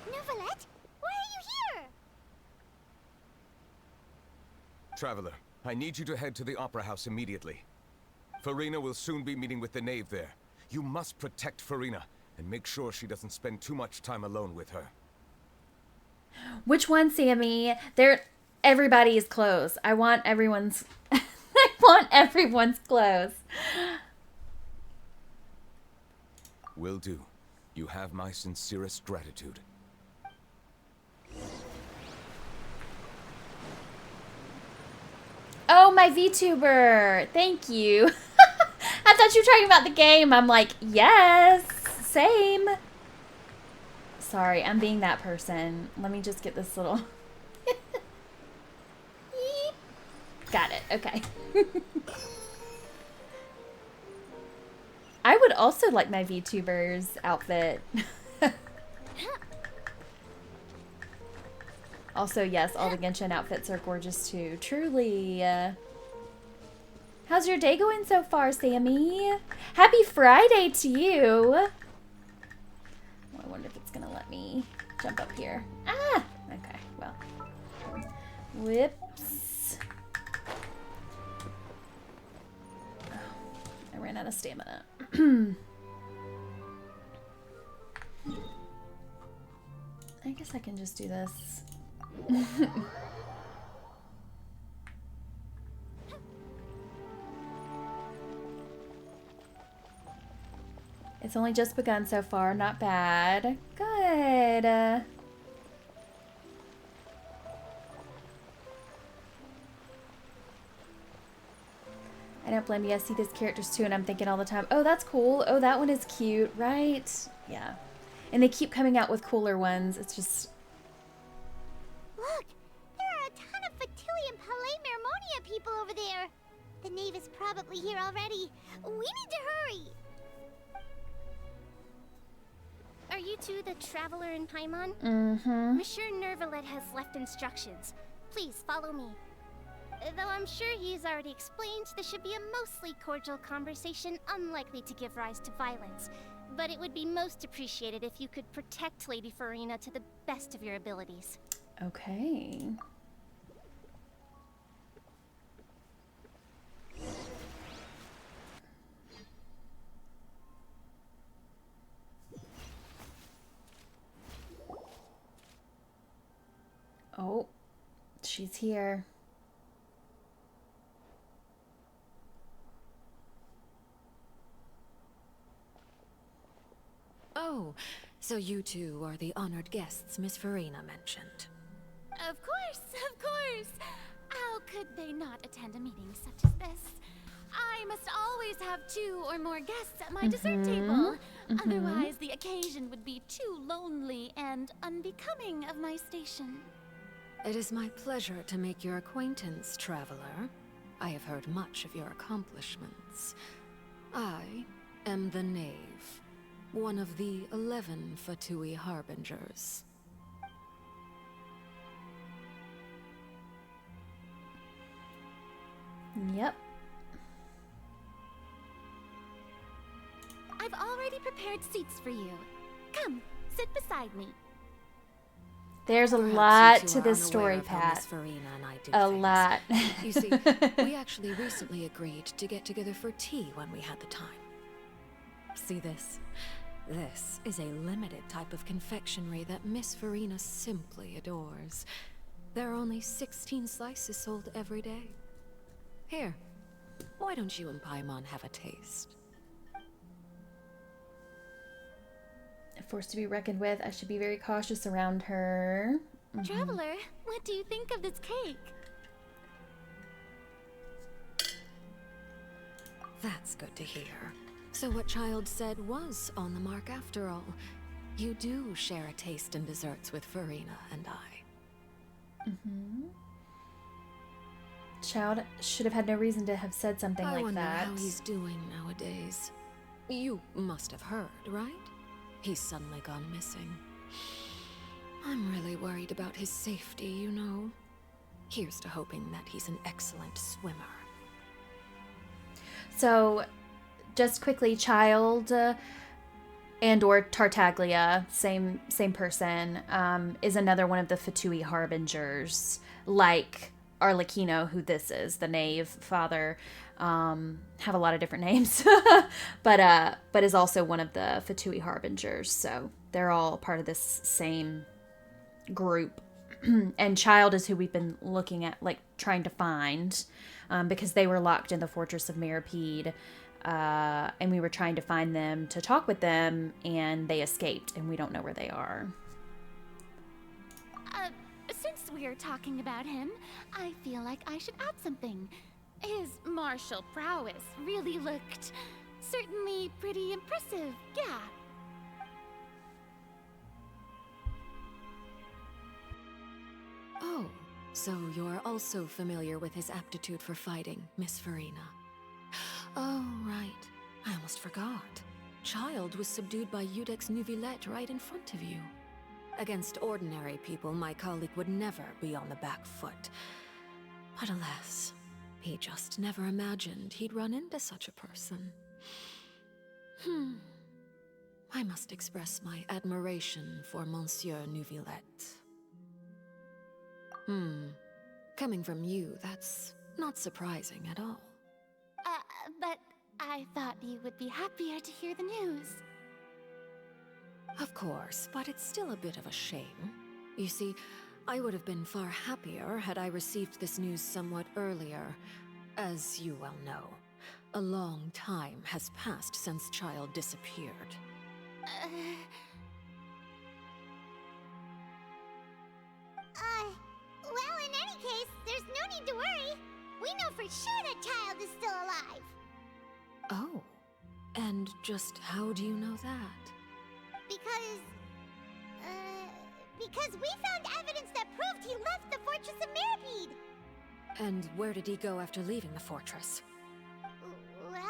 Speaker 4: Neuvillette, why are you here?
Speaker 13: Traveler, I need you to head to the Opera House immediately. Farina will soon be meeting with the knave there. You must protect Farina, and make sure she doesn't spend too much time alone with her.
Speaker 1: Which one, Sammy? Everybody's clothes. I want everyone's I want everyone's clothes.
Speaker 13: Will do. You have my sincerest gratitude.
Speaker 1: Oh, my VTuber. Thank you. I thought you were talking about the game. I'm like, yes, same. Sorry, I'm being that person. Let me just get this little... Got it. Okay. I would also like my VTuber's outfit. Also, yes, all the Genshin outfits are gorgeous too. Truly. How's your day going so far, Sammy? Happy Friday to you. Oh, I wonder if it's gonna let me jump up here. Ah! Okay, well. Whoops. Oh, I ran out of stamina. I guess I can just do this. It's only just begun so far. Not bad. Good. I don't blame you. I see these characters too, and I'm thinking all the time, oh, that's cool. Oh, that one is cute, right? Yeah. And they keep coming out with cooler ones. It's just...
Speaker 4: Look, there are a ton of Fatui and Palais Mermonia people over there. The knave is probably here already. We need to hurry. Are you two the traveler in Paimon?
Speaker 1: Mm-hmm.
Speaker 4: Monsieur Neuvillette has left instructions. Please follow me. Though I'm sure he's already explained, this should be a mostly cordial conversation, unlikely to give rise to violence. But it would be most appreciated if you could protect Lady Farina to the best of your abilities.
Speaker 1: Okay. Oh, she's here.
Speaker 14: Oh, so you two are the honored guests Miss Farina mentioned.
Speaker 15: Of course, of course. How could they not attend a meeting such as this? I must always have 2 or more guests at my dessert table. Otherwise, the occasion would be too lonely and unbecoming of my station.
Speaker 14: It is my pleasure to make your acquaintance, traveler. I have heard much of your accomplishments. I am the knave, one of the 11 Fatui harbingers.
Speaker 1: Yep.
Speaker 15: I've already prepared seats for you. Come, sit beside me.
Speaker 1: There's a
Speaker 14: Perhaps
Speaker 1: lot
Speaker 14: you two
Speaker 1: to
Speaker 14: are
Speaker 1: this
Speaker 14: unaware
Speaker 1: story,
Speaker 14: of how
Speaker 1: Pat.
Speaker 14: Miss Farina and I do
Speaker 1: A
Speaker 14: things.
Speaker 1: lot.
Speaker 14: You see, we actually recently agreed to get together for tea when we had the time. See this? This is a limited type of confectionery that Miss Farina simply adores. There are only 16 slices sold every day. Here, why don't you and Paimon have a taste?
Speaker 1: A force to be reckoned with. I should be very cautious around her.
Speaker 15: Traveler, what do you think of this cake?
Speaker 14: That's good to hear. So what Child said was on the mark after all. You do share a taste in desserts with Farina and I.
Speaker 1: Child should have had no reason to have said something
Speaker 14: I
Speaker 1: like
Speaker 14: wonder
Speaker 1: that.
Speaker 14: how he's doing nowadays. You must have heard, right? He's suddenly gone missing. I'm really worried about his safety, you know. Here's to hoping that he's an excellent swimmer.
Speaker 1: So, just quickly, Child and or Tartaglia, same person, is another one of the Fatui Harbingers, like Arlecchino, who this is, the knave father, have a lot of different names, but is also one of the Fatui Harbingers. So they're all part of this same group. And Child is who we've been looking at, like trying to find, because they were locked in the fortress of Meropide, and we were trying to find them to talk with them, and they escaped, and we don't know where they are.
Speaker 15: Since we're talking about him, I feel like I should add something. His martial prowess really looked certainly pretty impressive, yeah.
Speaker 14: Oh, so you're also familiar with his aptitude for fighting, Miss Farina. Oh, right. I almost forgot. Child was subdued by Udex Nuvillette right in front of you. Against ordinary people, my colleague would never be on the back foot. But alas, he just never imagined he'd run into such a person. I must express my admiration for Monsieur Nuvillette. Coming from you, that's not surprising at all.
Speaker 15: But I thought you would be happier to hear the news.
Speaker 14: Of course, but it's still a bit of a shame. You see, I would have been far happier had I received this news somewhat earlier. As you well know, a long time has passed since Child disappeared.
Speaker 4: Well, in any case, there's no need to worry. We know for sure that Child is still alive.
Speaker 14: Oh, and just how do you know that?
Speaker 4: Because we found evidence that proved he left the Fortress of Meropide.
Speaker 14: And where did he go after leaving the fortress?
Speaker 4: Well...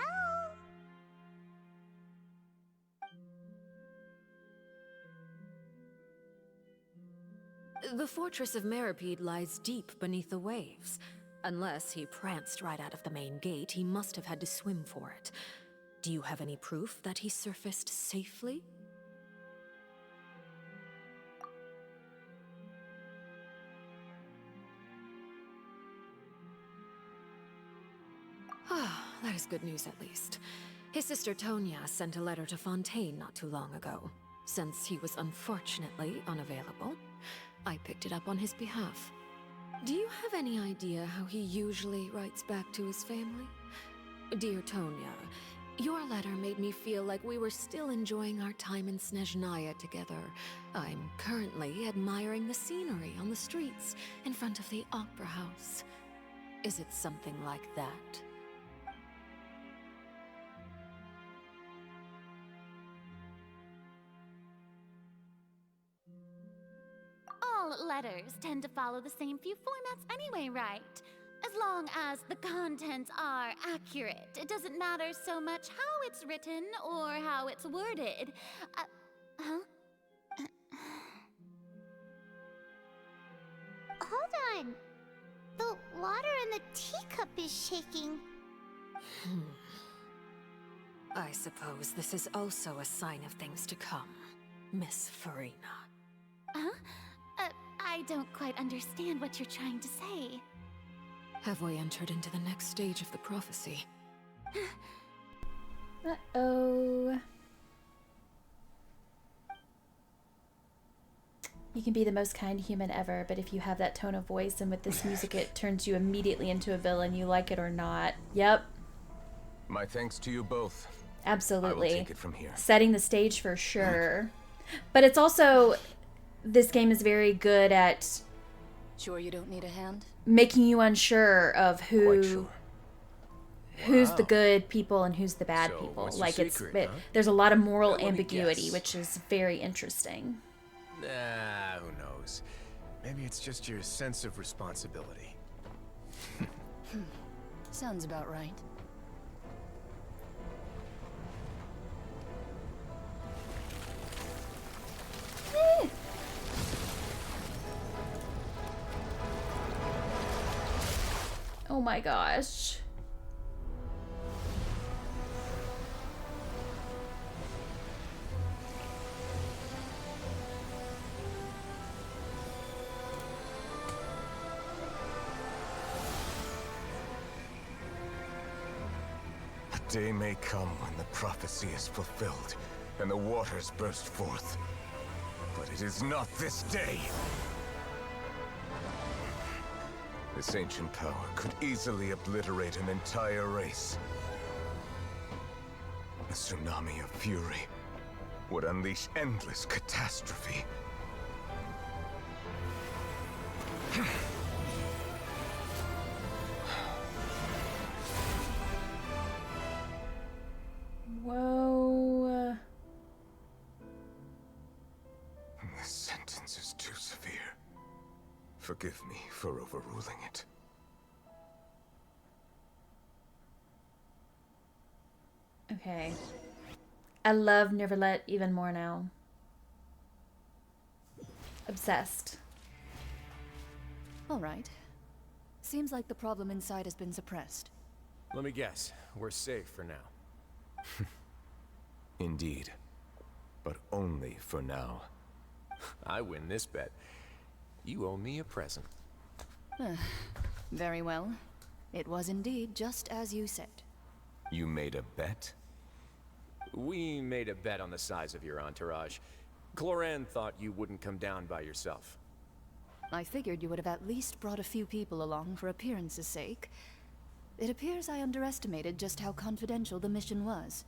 Speaker 14: The Fortress of Meropide lies deep beneath the waves. Unless he pranced right out of the main gate, he must have had to swim for it. Do you have any proof that he surfaced safely? That is good news at least. His sister Tonya sent a letter to Fontaine not too long ago. Since he was unfortunately unavailable, I picked it up on his behalf. Do you have any idea how he usually writes back to his family? Dear Tonya, your letter made me feel like we were still enjoying our time in Snezhnaya together. I'm currently admiring the scenery on the streets in front of the Opera House. Is it something like that?
Speaker 15: All letters tend to follow the same few formats anyway, right? As long as the contents are accurate, it doesn't matter so much how it's written or how it's worded.
Speaker 4: Hold on. The water in the teacup is shaking.
Speaker 14: I suppose this is also a sign of things to come, Miss Farina.
Speaker 15: I don't quite understand what you're trying to say.
Speaker 14: Have we entered into the next stage of the prophecy?
Speaker 1: Uh-oh. You can be the most kind human ever, but if you have that tone of voice and with this music, it turns you immediately into a villain, you like it or not. Yep.
Speaker 13: My thanks to you both.
Speaker 1: Absolutely.
Speaker 13: I will take it from here.
Speaker 1: Setting the stage for sure. But it's also, this game is very good at
Speaker 7: Sure you don't need a hand?
Speaker 1: making you unsure of
Speaker 13: Quite sure.
Speaker 1: who's the good people and who's the bad
Speaker 6: So,
Speaker 1: people.
Speaker 6: what's your
Speaker 1: Like it's
Speaker 6: secret, huh?
Speaker 1: there's a lot of moral
Speaker 6: Let me
Speaker 1: ambiguity,
Speaker 6: guess.
Speaker 1: which is very interesting.
Speaker 6: Nah, who knows? Maybe it's just your sense of responsibility.
Speaker 7: Sounds about right.
Speaker 1: Oh my gosh.
Speaker 13: A day may come when the prophecy is fulfilled and the waters burst forth. But it is not this day. This ancient power could easily obliterate an entire race. A tsunami of fury would unleash endless catastrophe.
Speaker 1: Whoa.
Speaker 13: This sentence is too severe. Forgive me for overruling it.
Speaker 1: Okay. I love Neverlet even more now. Obsessed.
Speaker 7: All right. Seems like the problem inside has been suppressed.
Speaker 6: Let me guess. We're safe for now.
Speaker 13: Indeed. But only for now.
Speaker 6: I win this bet. You owe me a present.
Speaker 7: Very well. It was indeed just as you said.
Speaker 13: You made a bet?
Speaker 6: We made a bet on the size of your entourage. Cloran thought you wouldn't come down by yourself.
Speaker 7: I figured you would have at least brought a few people along for appearance's sake. It appears I underestimated just how confidential the mission was.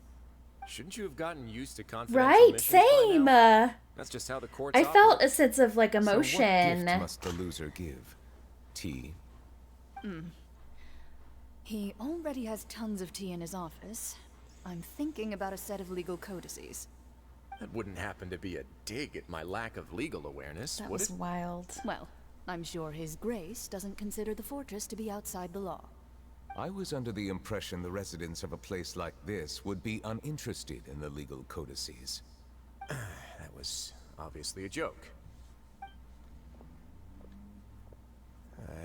Speaker 6: Shouldn't you have gotten used to confidential
Speaker 1: Right,
Speaker 6: missions by
Speaker 1: same.
Speaker 6: now? That's just how the courts
Speaker 1: I felt
Speaker 6: operate.
Speaker 1: a sense of like
Speaker 13: So what
Speaker 1: emotion.
Speaker 13: gift must the loser give? Tea?
Speaker 7: He already has tons of tea in his office. I'm thinking about a set of legal codices.
Speaker 6: That wouldn't happen to be a dig at my lack of legal awareness,
Speaker 1: That
Speaker 6: would
Speaker 1: was
Speaker 6: it?
Speaker 1: wild.
Speaker 7: Well, I'm sure His Grace doesn't consider the fortress to be outside the law.
Speaker 13: I was under the impression the residents of a place like this would be uninterested in the legal codices.
Speaker 6: That was obviously a joke.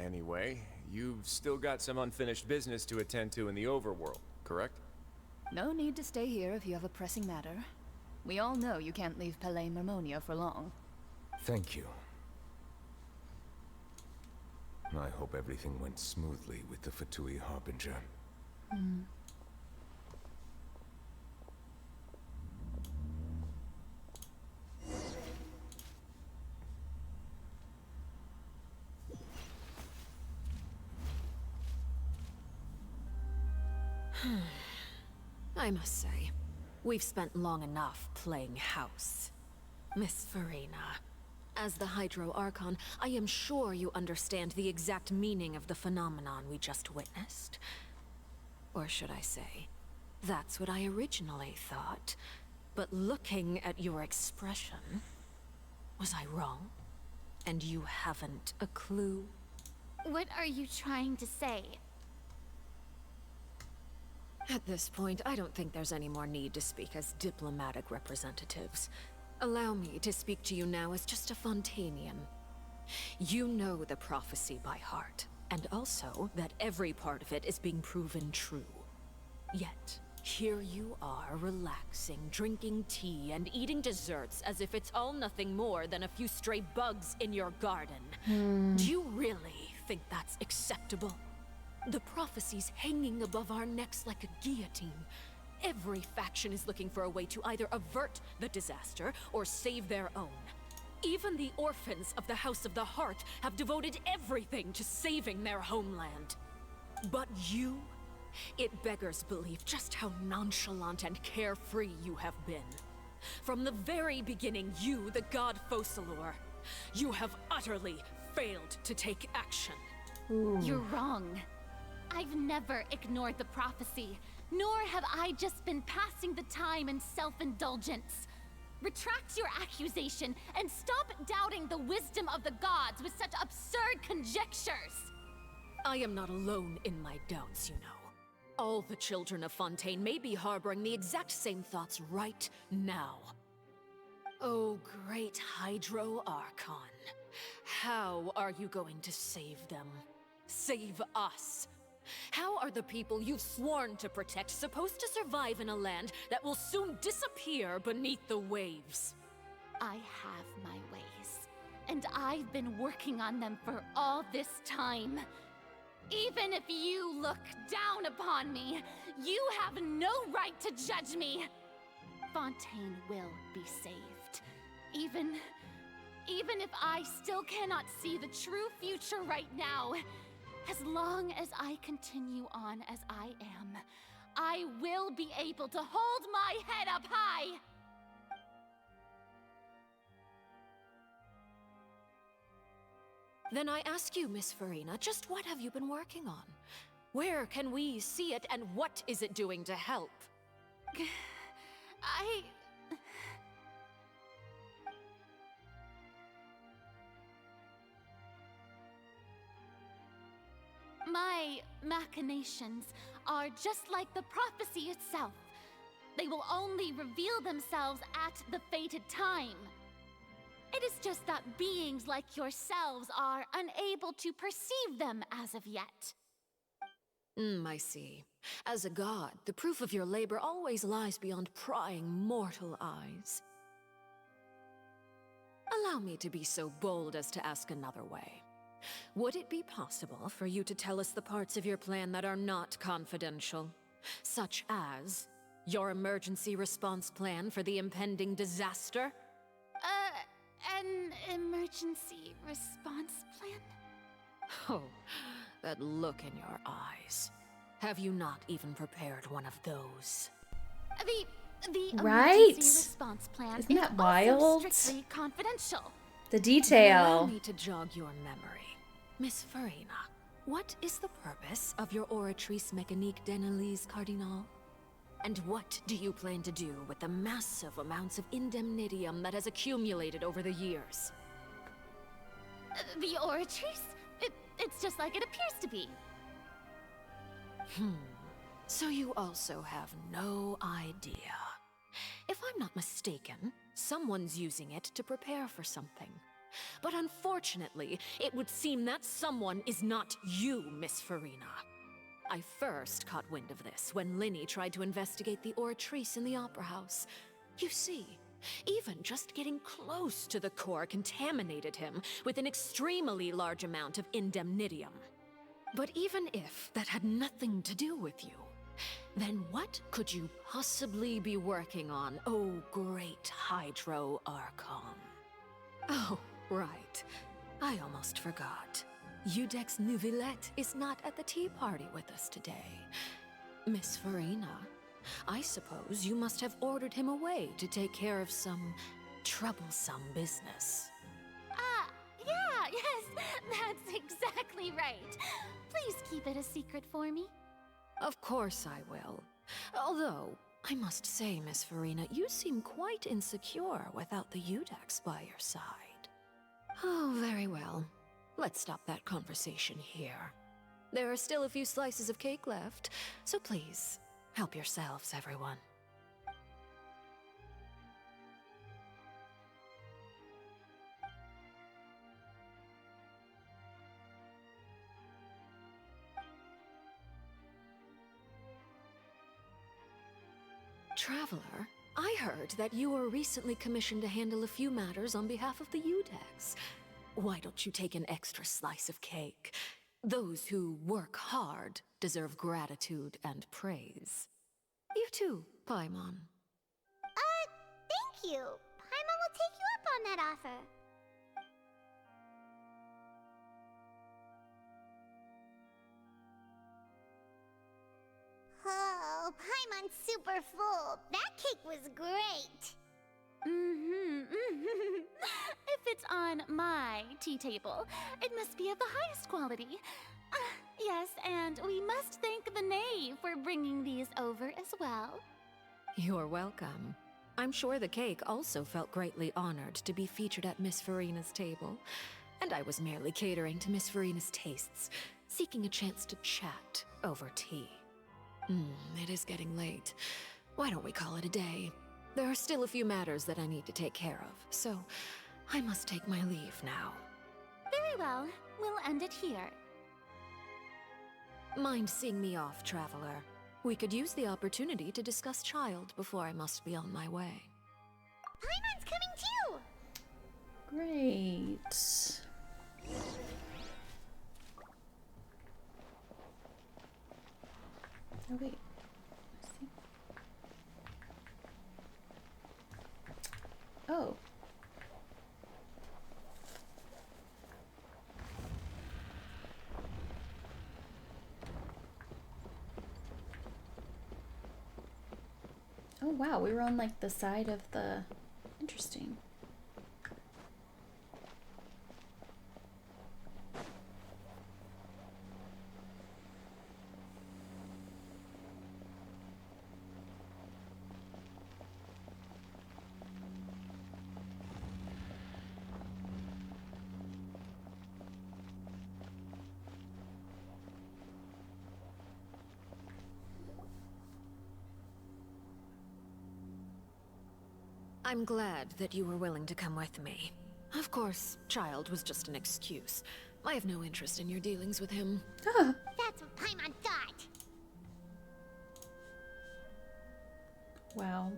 Speaker 6: Anyway, you've still got some unfinished business to attend to in the overworld, correct?
Speaker 7: No need to stay here if you have a pressing matter. We all know you can't leave Palais Mermonia for long.
Speaker 13: Thank you. I hope everything went smoothly with the Fatui Harbinger.
Speaker 14: I must say, we've spent long enough playing house. Miss Farina, as the Hydro Archon, I am sure you understand the exact meaning of the phenomenon we just witnessed. Or should I say, that's what I originally thought. But looking at your expression, was I wrong? And you haven't a clue?
Speaker 15: What are you trying to say?
Speaker 14: At this point, I don't think there's any more need to speak as diplomatic representatives. Allow me to speak to you now as just a Fontanian. You know the prophecy by heart, and also that every part of it is being proven true. Yet, here you are relaxing, drinking tea, and eating desserts as if it's all nothing more than a few stray bugs in your garden. Do you really think that's acceptable? The prophecy's hanging above our necks like a guillotine. Every faction is looking for a way to either avert the disaster or save their own. Even the orphans of the House of the Hearth have devoted everything to saving their homeland. But you? It beggars belief just how nonchalant and carefree you have been. From the very beginning, you, the god Focalor, you have utterly failed to take action.
Speaker 15: You're wrong. I've never ignored the prophecy, nor have I just been passing the time in self-indulgence. Retract your accusation and stop doubting the wisdom of the gods with such absurd conjectures.
Speaker 14: I am not alone in my doubts, you know. All the children of Fontaine may be harboring the exact same thoughts right now. Oh, great Hydro Archon. How are you going to save them? Save us? How are the people you've sworn to protect supposed to survive in a land that will soon disappear beneath the waves?
Speaker 15: I have my ways, and I've been working on them for all this time. Even if you look down upon me, you have no right to judge me. Fontaine will be saved. Even if I still cannot see the true future right now, as long as I continue on as I am, I will be able to hold my head up high.
Speaker 14: Then I ask you, Miss Farina, just what have you been working on? Where can we see it, and what is it doing to help?
Speaker 15: My machinations are just like the prophecy itself. They will only reveal themselves at the fated time. It is just that beings like yourselves are unable to perceive them as of yet.
Speaker 14: I see. As a god, the proof of your labor always lies beyond prying mortal eyes. Allow me to be so bold as to ask another way. Would it be possible for you to tell us the parts of your plan that are not confidential? Such as your emergency response plan for the impending disaster?
Speaker 15: An emergency response plan?
Speaker 14: Oh, that look in your eyes. Have you not even prepared one of those?
Speaker 15: The
Speaker 1: Right?
Speaker 15: emergency response plan
Speaker 1: Isn't that
Speaker 15: is
Speaker 1: wild?
Speaker 15: also strictly confidential.
Speaker 1: The
Speaker 14: Allow
Speaker 1: detail.
Speaker 14: me to jog your memory. Miss Farina, what is the purpose of your Oratrice Mécanique d'Analyse Cardinal? And what do you plan to do with the massive amounts of indemnitium that has accumulated over the years?
Speaker 15: The Oratrice? It's just like it appears to be.
Speaker 14: So you also have no idea. If I'm not mistaken, someone's using it to prepare for something. But unfortunately, it would seem that someone is not you, Miss Farina. I first caught wind of this when Linny tried to investigate the Oratrice in the Opera House. You see, even just getting close to the core contaminated him with an extremely large amount of indemnitium. But even if that had nothing to do with you, then what could you possibly be working on, oh great Hydro Archon? Oh, right. I almost forgot. Udex Nouvillette is not at the tea party with us today. Miss Farina, I suppose you must have ordered him away to take care of some troublesome business.
Speaker 15: Yeah, yes, that's exactly right. Please keep it a secret for me.
Speaker 14: Of course I will. Although, I must say, Miss Farina, you seem quite insecure without the Udex by your side. Oh, very well. Let's stop that conversation here. There are still a few slices of cake left, so please, help yourselves, everyone. Traveler, I heard that you were recently commissioned to handle a few matters on behalf of the Udex. Why don't you take an extra slice of cake? Those who work hard deserve gratitude and praise. You too, Paimon.
Speaker 4: Thank you. Paimon will take you up on that offer. sounds super full. That cake was great.
Speaker 15: If it's on my tea table, it must be of the highest quality. Yes, and we must thank the knave for bringing these over as well.
Speaker 14: You're welcome. I'm sure the cake also felt greatly honored to be featured at Miss Farina's table. And I was merely catering to Miss Farina's tastes, seeking a chance to chat over tea. It is getting late. Why don't we call it a day? There are still a few matters that I need to take care of, so I must take my leave now.
Speaker 15: Very well. We'll end it here.
Speaker 14: Mind seeing me off, traveler? We could use the opportunity to discuss Child before I must be on my way.
Speaker 4: Paimon's coming too!
Speaker 1: Great. Oh wait. Let's see. Oh. Oh wow, we were on like the side of the... Interesting.
Speaker 14: I'm glad that you were willing to come with me. Of course, Child was just an excuse. I have no interest in your dealings with him.
Speaker 4: That's what Paimon thought.
Speaker 1: Wow.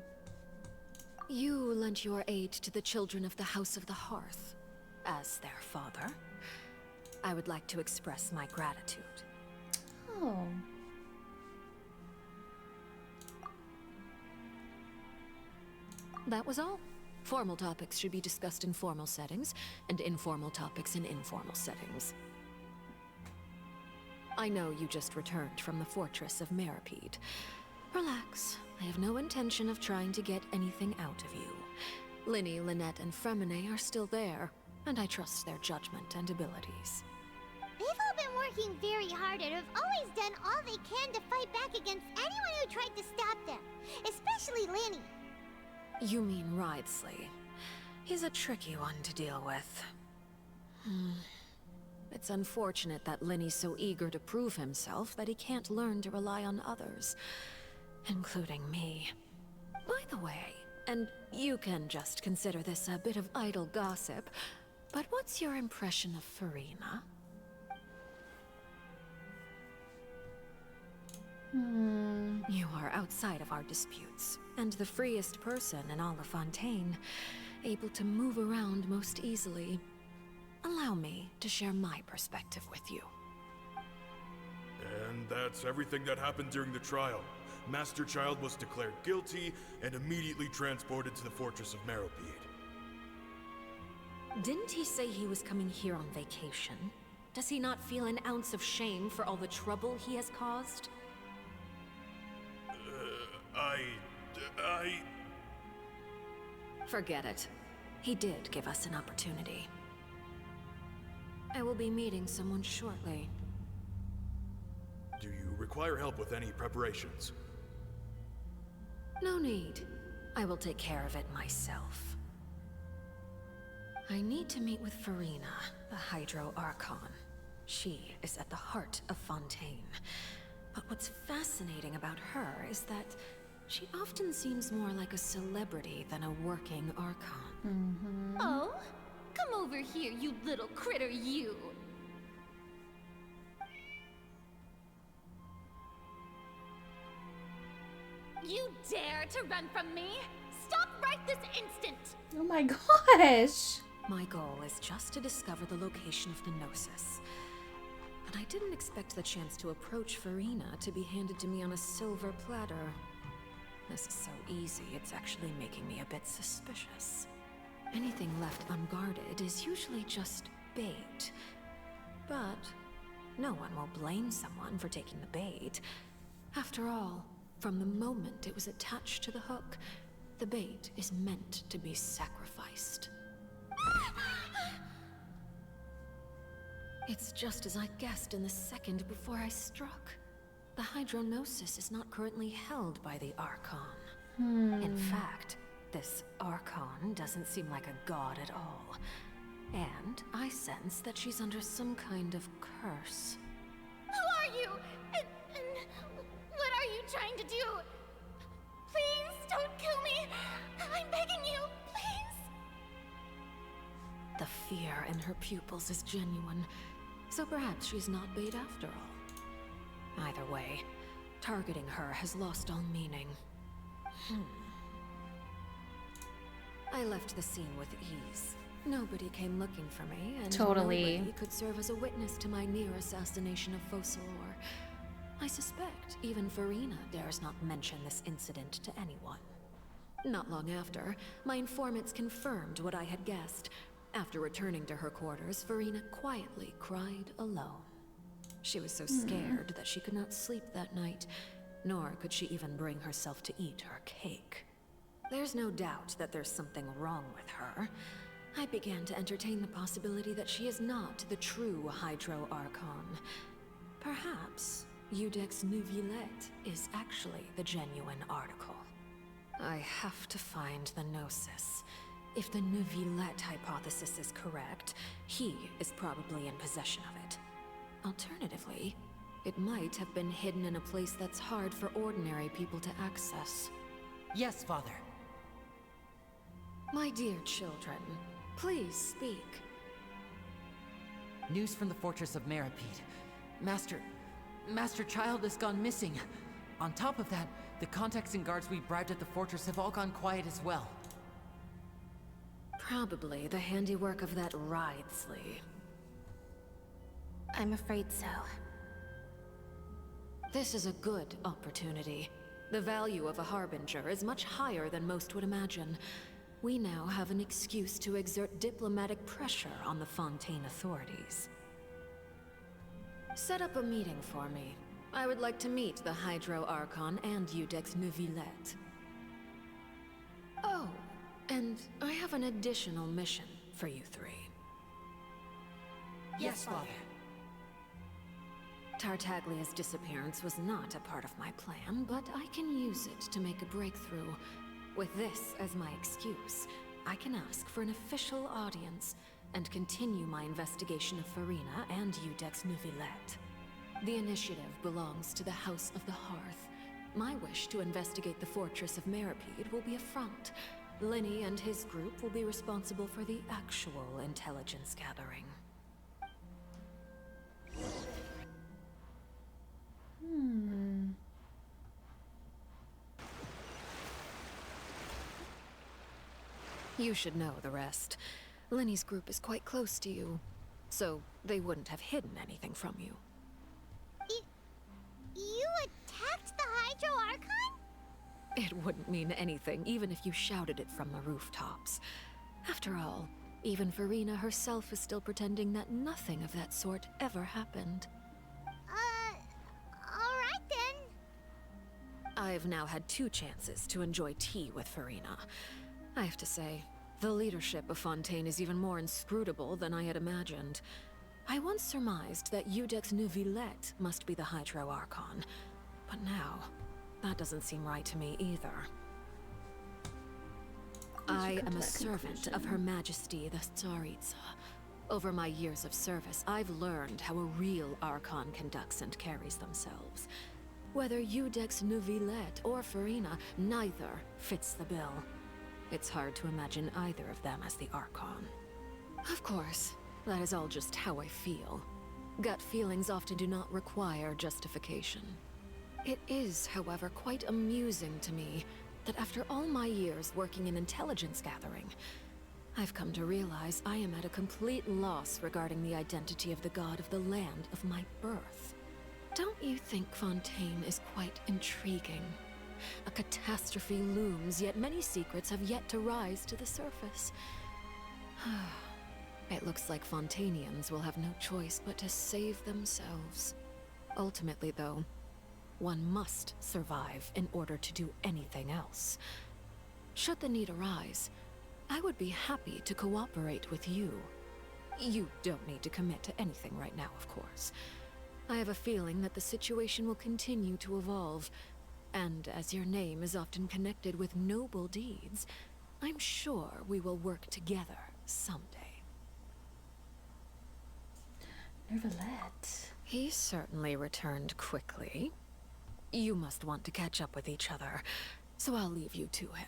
Speaker 14: You lent your aid to the children of the House of the Hearth. As their father, I would like to express my gratitude.
Speaker 1: Oh.
Speaker 14: That was all. Formal topics should be discussed in formal settings, and informal topics in informal settings. I know you just returned from the fortress of Meropide. Relax. I have no intention of trying to get anything out of you. Linny, Lynette, and Fremine are still there, and I trust their judgment and abilities.
Speaker 4: They've all been working very hard and have always done all they can to fight back against anyone who tried to stop them, especially Linny.
Speaker 14: You mean Wriothesley. He's a tricky one to deal with. It's unfortunate that Linny's so eager to prove himself that he can't learn to rely on others, including me. By the way, and you can just consider this a bit of idle gossip, but what's your impression of Farina? You are outside of our disputes, and the freest person in all of Fontaine, able to move around most easily. Allow me to share my perspective with you.
Speaker 9: And that's everything that happened during the trial. Master Child was declared guilty and immediately transported to the fortress of Meropide.
Speaker 14: Didn't he say he was coming here on vacation? Does he not feel an ounce of shame for all the trouble he has caused? Forget it. He did give us an opportunity. I will be meeting someone shortly.
Speaker 9: Do you require help with any preparations?
Speaker 14: No need. I will take care of it myself. I need to meet with Farina, the Hydro Archon. She is at the heart of Fontaine. But what's fascinating about her is that she often seems more like a celebrity than a working Archon.
Speaker 15: Oh? Come over here, you little critter, you! You dare to run from me? Stop right this instant!
Speaker 1: Oh my gosh!
Speaker 14: My goal is just to discover the location of the Gnosis. But I didn't expect the chance to approach Farina to be handed to me on a silver platter. This is so easy, it's actually making me a bit suspicious. Anything left unguarded is usually just bait. But no one will blame someone for taking the bait. After all, From the moment it was attached to the hook, the bait is meant to be sacrificed. It's just as I guessed in the second before I struck. The Hydronosis is not currently held by the Archon. In fact, this Archon doesn't seem like a god at all. And I sense that she's under some kind of curse.
Speaker 15: Who are you? And what are you trying to do? Please don't kill me. I'm begging you, please.
Speaker 14: The fear in her pupils is genuine, so perhaps she's not bait after all. Either way, targeting her has lost all meaning. I left the scene with ease. Nobody came looking for me, and
Speaker 1: Totally.
Speaker 14: nobody could serve as a witness to my near assassination of Focalor. I suspect even Farina dares not mention this incident to anyone. Not long after, my informants confirmed what I had guessed. After returning to her quarters, Farina quietly cried alone. She was so scared that she could not sleep that night, nor could she even bring herself to eat her cake. There's no doubt that there's something wrong with her. I began to entertain the possibility that she is not the true Hydro Archon. Perhaps Eudex Neuvillette is actually the genuine article. I have to find the Gnosis. If the Neuvillette hypothesis is correct, he is probably in possession of it. Alternatively, it might have been hidden in a place that's hard for ordinary people to access.
Speaker 2: Yes, Father.
Speaker 14: My dear children, please speak.
Speaker 2: News from the fortress of Meropide. Master Child has gone missing. On top of that, the contacts and guards we bribed at the fortress have all gone quiet as well.
Speaker 14: Probably the handiwork of that Wriothesley.
Speaker 3: I'm afraid so.
Speaker 14: This is a good opportunity. The value of a Harbinger is much higher than most would imagine. We now have an excuse to exert diplomatic pressure on the Fontaine authorities. Set up a meeting for me. I would like to meet the Hydro Archon and Eudex Neuvillette. Oh, and I have an additional mission for you three.
Speaker 2: Yes, Father.
Speaker 14: Tartaglia's disappearance was not a part of my plan, but I can use it to make a breakthrough. With this as my excuse, I can ask for an official audience and continue my investigation of Farina and Eudex Neuvillette. The initiative belongs to the House of the Hearth. My wish to investigate the fortress of Meropide will be a front. Lenny and his group will be responsible for the actual intelligence gathering. You should know the rest. Lenny's group is quite close to you, so they wouldn't have hidden anything from you.
Speaker 4: You attacked the Hydro Archon?
Speaker 14: It wouldn't mean anything, even if you shouted it from the rooftops. After all, even Farina herself is still pretending that nothing of that sort ever happened.
Speaker 4: Alright then.
Speaker 14: I've now had 2 chances to enjoy tea with Farina. I have to say, the leadership of Fontaine is even more inscrutable than I had imagined. I once surmised that Eudex Neuvillette must be the Hydro Archon, but now, that doesn't seem right to me either. I am a servant of Her Majesty the Tsaritsa. Over my years of service, I've learned how a real Archon conducts and carries themselves. Whether Eudex Neuvillette or Farina, neither fits the bill. It's hard to imagine either of them as the Archon. Of course, that is all just how I feel. Gut feelings often do not require justification. It is, however, quite amusing to me that after all my years working in intelligence gathering, I've come to realize I am at a complete loss regarding the identity of the god of the land of my birth. Don't you think Fontaine is quite intriguing? A catastrophe looms, yet many secrets have yet to rise to the surface. It looks like Fontainians will have no choice but to save themselves. Ultimately, though, One must survive in order to do anything else. Should the need arise, I would be happy to cooperate with you. You don't need to commit to anything right now, of course. I have a feeling that the situation will continue to evolve, and as your name is often connected with noble deeds, I'm sure we will work together someday.
Speaker 1: Nervalette.
Speaker 14: He certainly returned quickly. You must want to catch up with each other, so I'll leave you to him.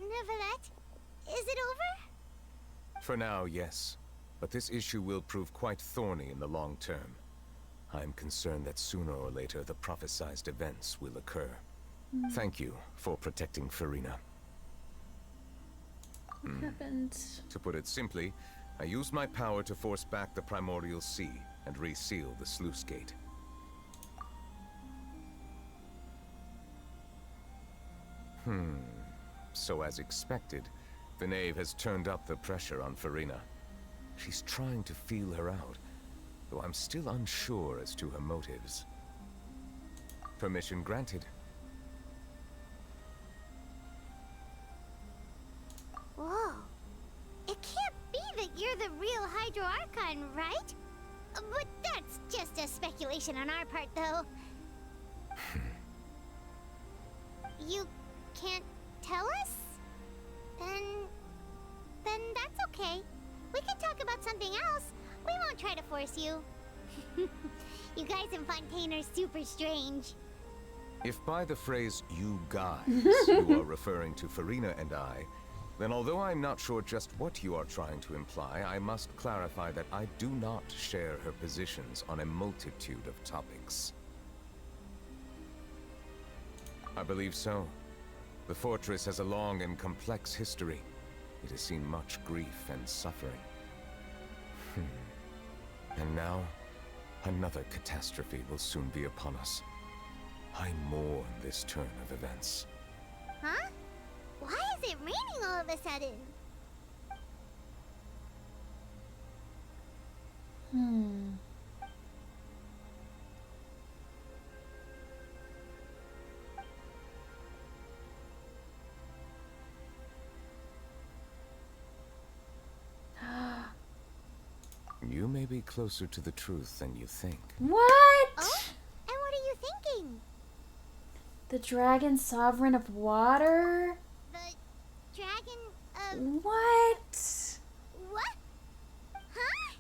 Speaker 4: Nervalette, is it over?
Speaker 13: For now, yes. But this issue will prove quite thorny in the long term. I'm concerned that sooner or later the prophesized events will occur. Thank you for protecting Furina.
Speaker 1: What happened?
Speaker 13: To put it simply, I used my power to force back the Primordial Sea and reseal the sluice gate. So as expected, the Knave has turned up the pressure on Furina. She's trying to feel her out, though I'm still unsure as to her motives. Permission granted.
Speaker 4: Whoa. It can't be that you're the real Hydro Archon, right? But that's just a speculation on our part, though. You can't tell us? Then that's okay. We can talk about something else. We won't try to force you. You guys in Fontaine are super strange.
Speaker 13: If by the phrase, you guys, you are referring to Furina and I, then although I'm not sure just what you are trying to imply, I must clarify that I do not share her positions on a multitude of topics. I believe so. The fortress has a long and complex history. It has seen much grief and suffering. And now, another catastrophe will soon be upon us. I mourn this turn of events.
Speaker 4: Huh? Why is it raining all of a sudden?
Speaker 13: You may be closer to the truth than you think.
Speaker 1: What?
Speaker 4: Oh? And what are you thinking?
Speaker 1: The dragon sovereign of water?
Speaker 4: The dragon of...
Speaker 1: What?
Speaker 4: What? Huh?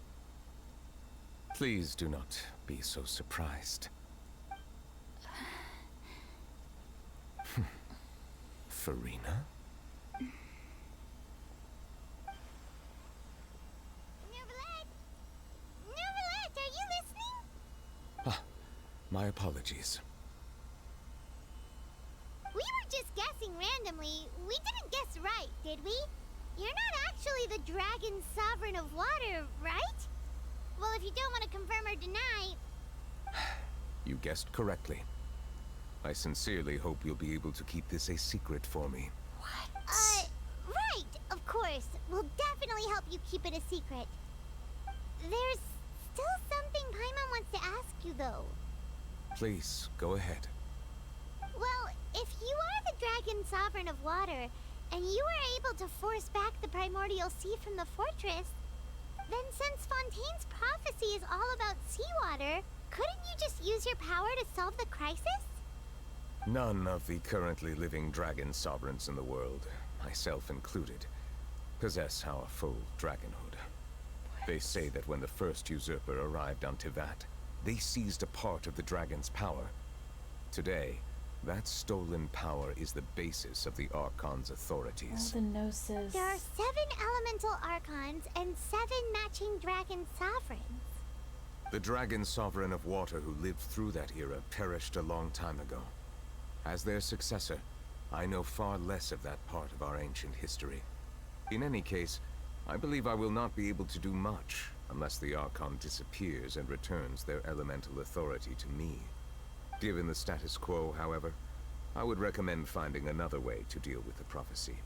Speaker 13: Please do not be so surprised. Furina?
Speaker 4: Nervalette, are you listening?
Speaker 13: Ah, my apologies.
Speaker 4: We were just guessing randomly. We didn't guess right, did we? You're not actually the dragon sovereign of water, right? Well, if you don't want to confirm or deny...
Speaker 13: You guessed correctly. I sincerely hope you'll be able to keep this a secret for me.
Speaker 4: Right, of course. We'll definitely help you keep it a secret. There's still something Paimon wants to ask you, though.
Speaker 13: Please, go ahead.
Speaker 4: Well, if you are the dragon sovereign of water, and you were able to force back the Primordial Sea from the fortress, then since Fontaine's prophecy is all about seawater, couldn't you just use your power to solve the crisis?
Speaker 13: None of the currently living dragon sovereigns in the world, myself included, possess our full dragonhood. They say that when the first usurper arrived on Tivat, they seized a part of the dragon's power. Today, that stolen power is the basis of the Archon's authorities.
Speaker 1: The Gnosis.
Speaker 4: There are 7 elemental Archons and 7 matching dragon sovereigns.
Speaker 13: The dragon sovereign of water who lived through that era perished a long time ago. As their successor, I know far less of that part of our ancient history. In any case, I believe I will not be able to do much unless the Archon disappears and returns their elemental authority to me. Given the status quo, however, I would recommend finding another way to deal with the prophecy.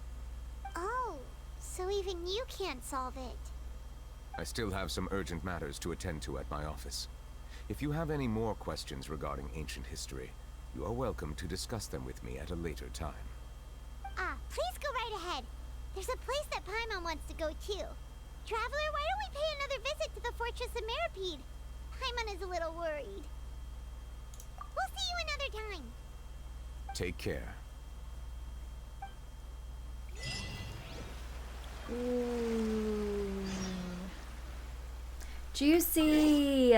Speaker 4: Oh, so even you can't solve it.
Speaker 13: I still have some urgent matters to attend to at my office. If you have any more questions regarding ancient history, you are welcome to discuss them with me at a later time.
Speaker 4: Please go right ahead. There's a place that Paimon wants to go too. Traveler, why don't we pay another visit to the Fortress of Meropide? Paimon is a little worried. We'll see you another time.
Speaker 13: Take care.
Speaker 1: Ooh. Juicy!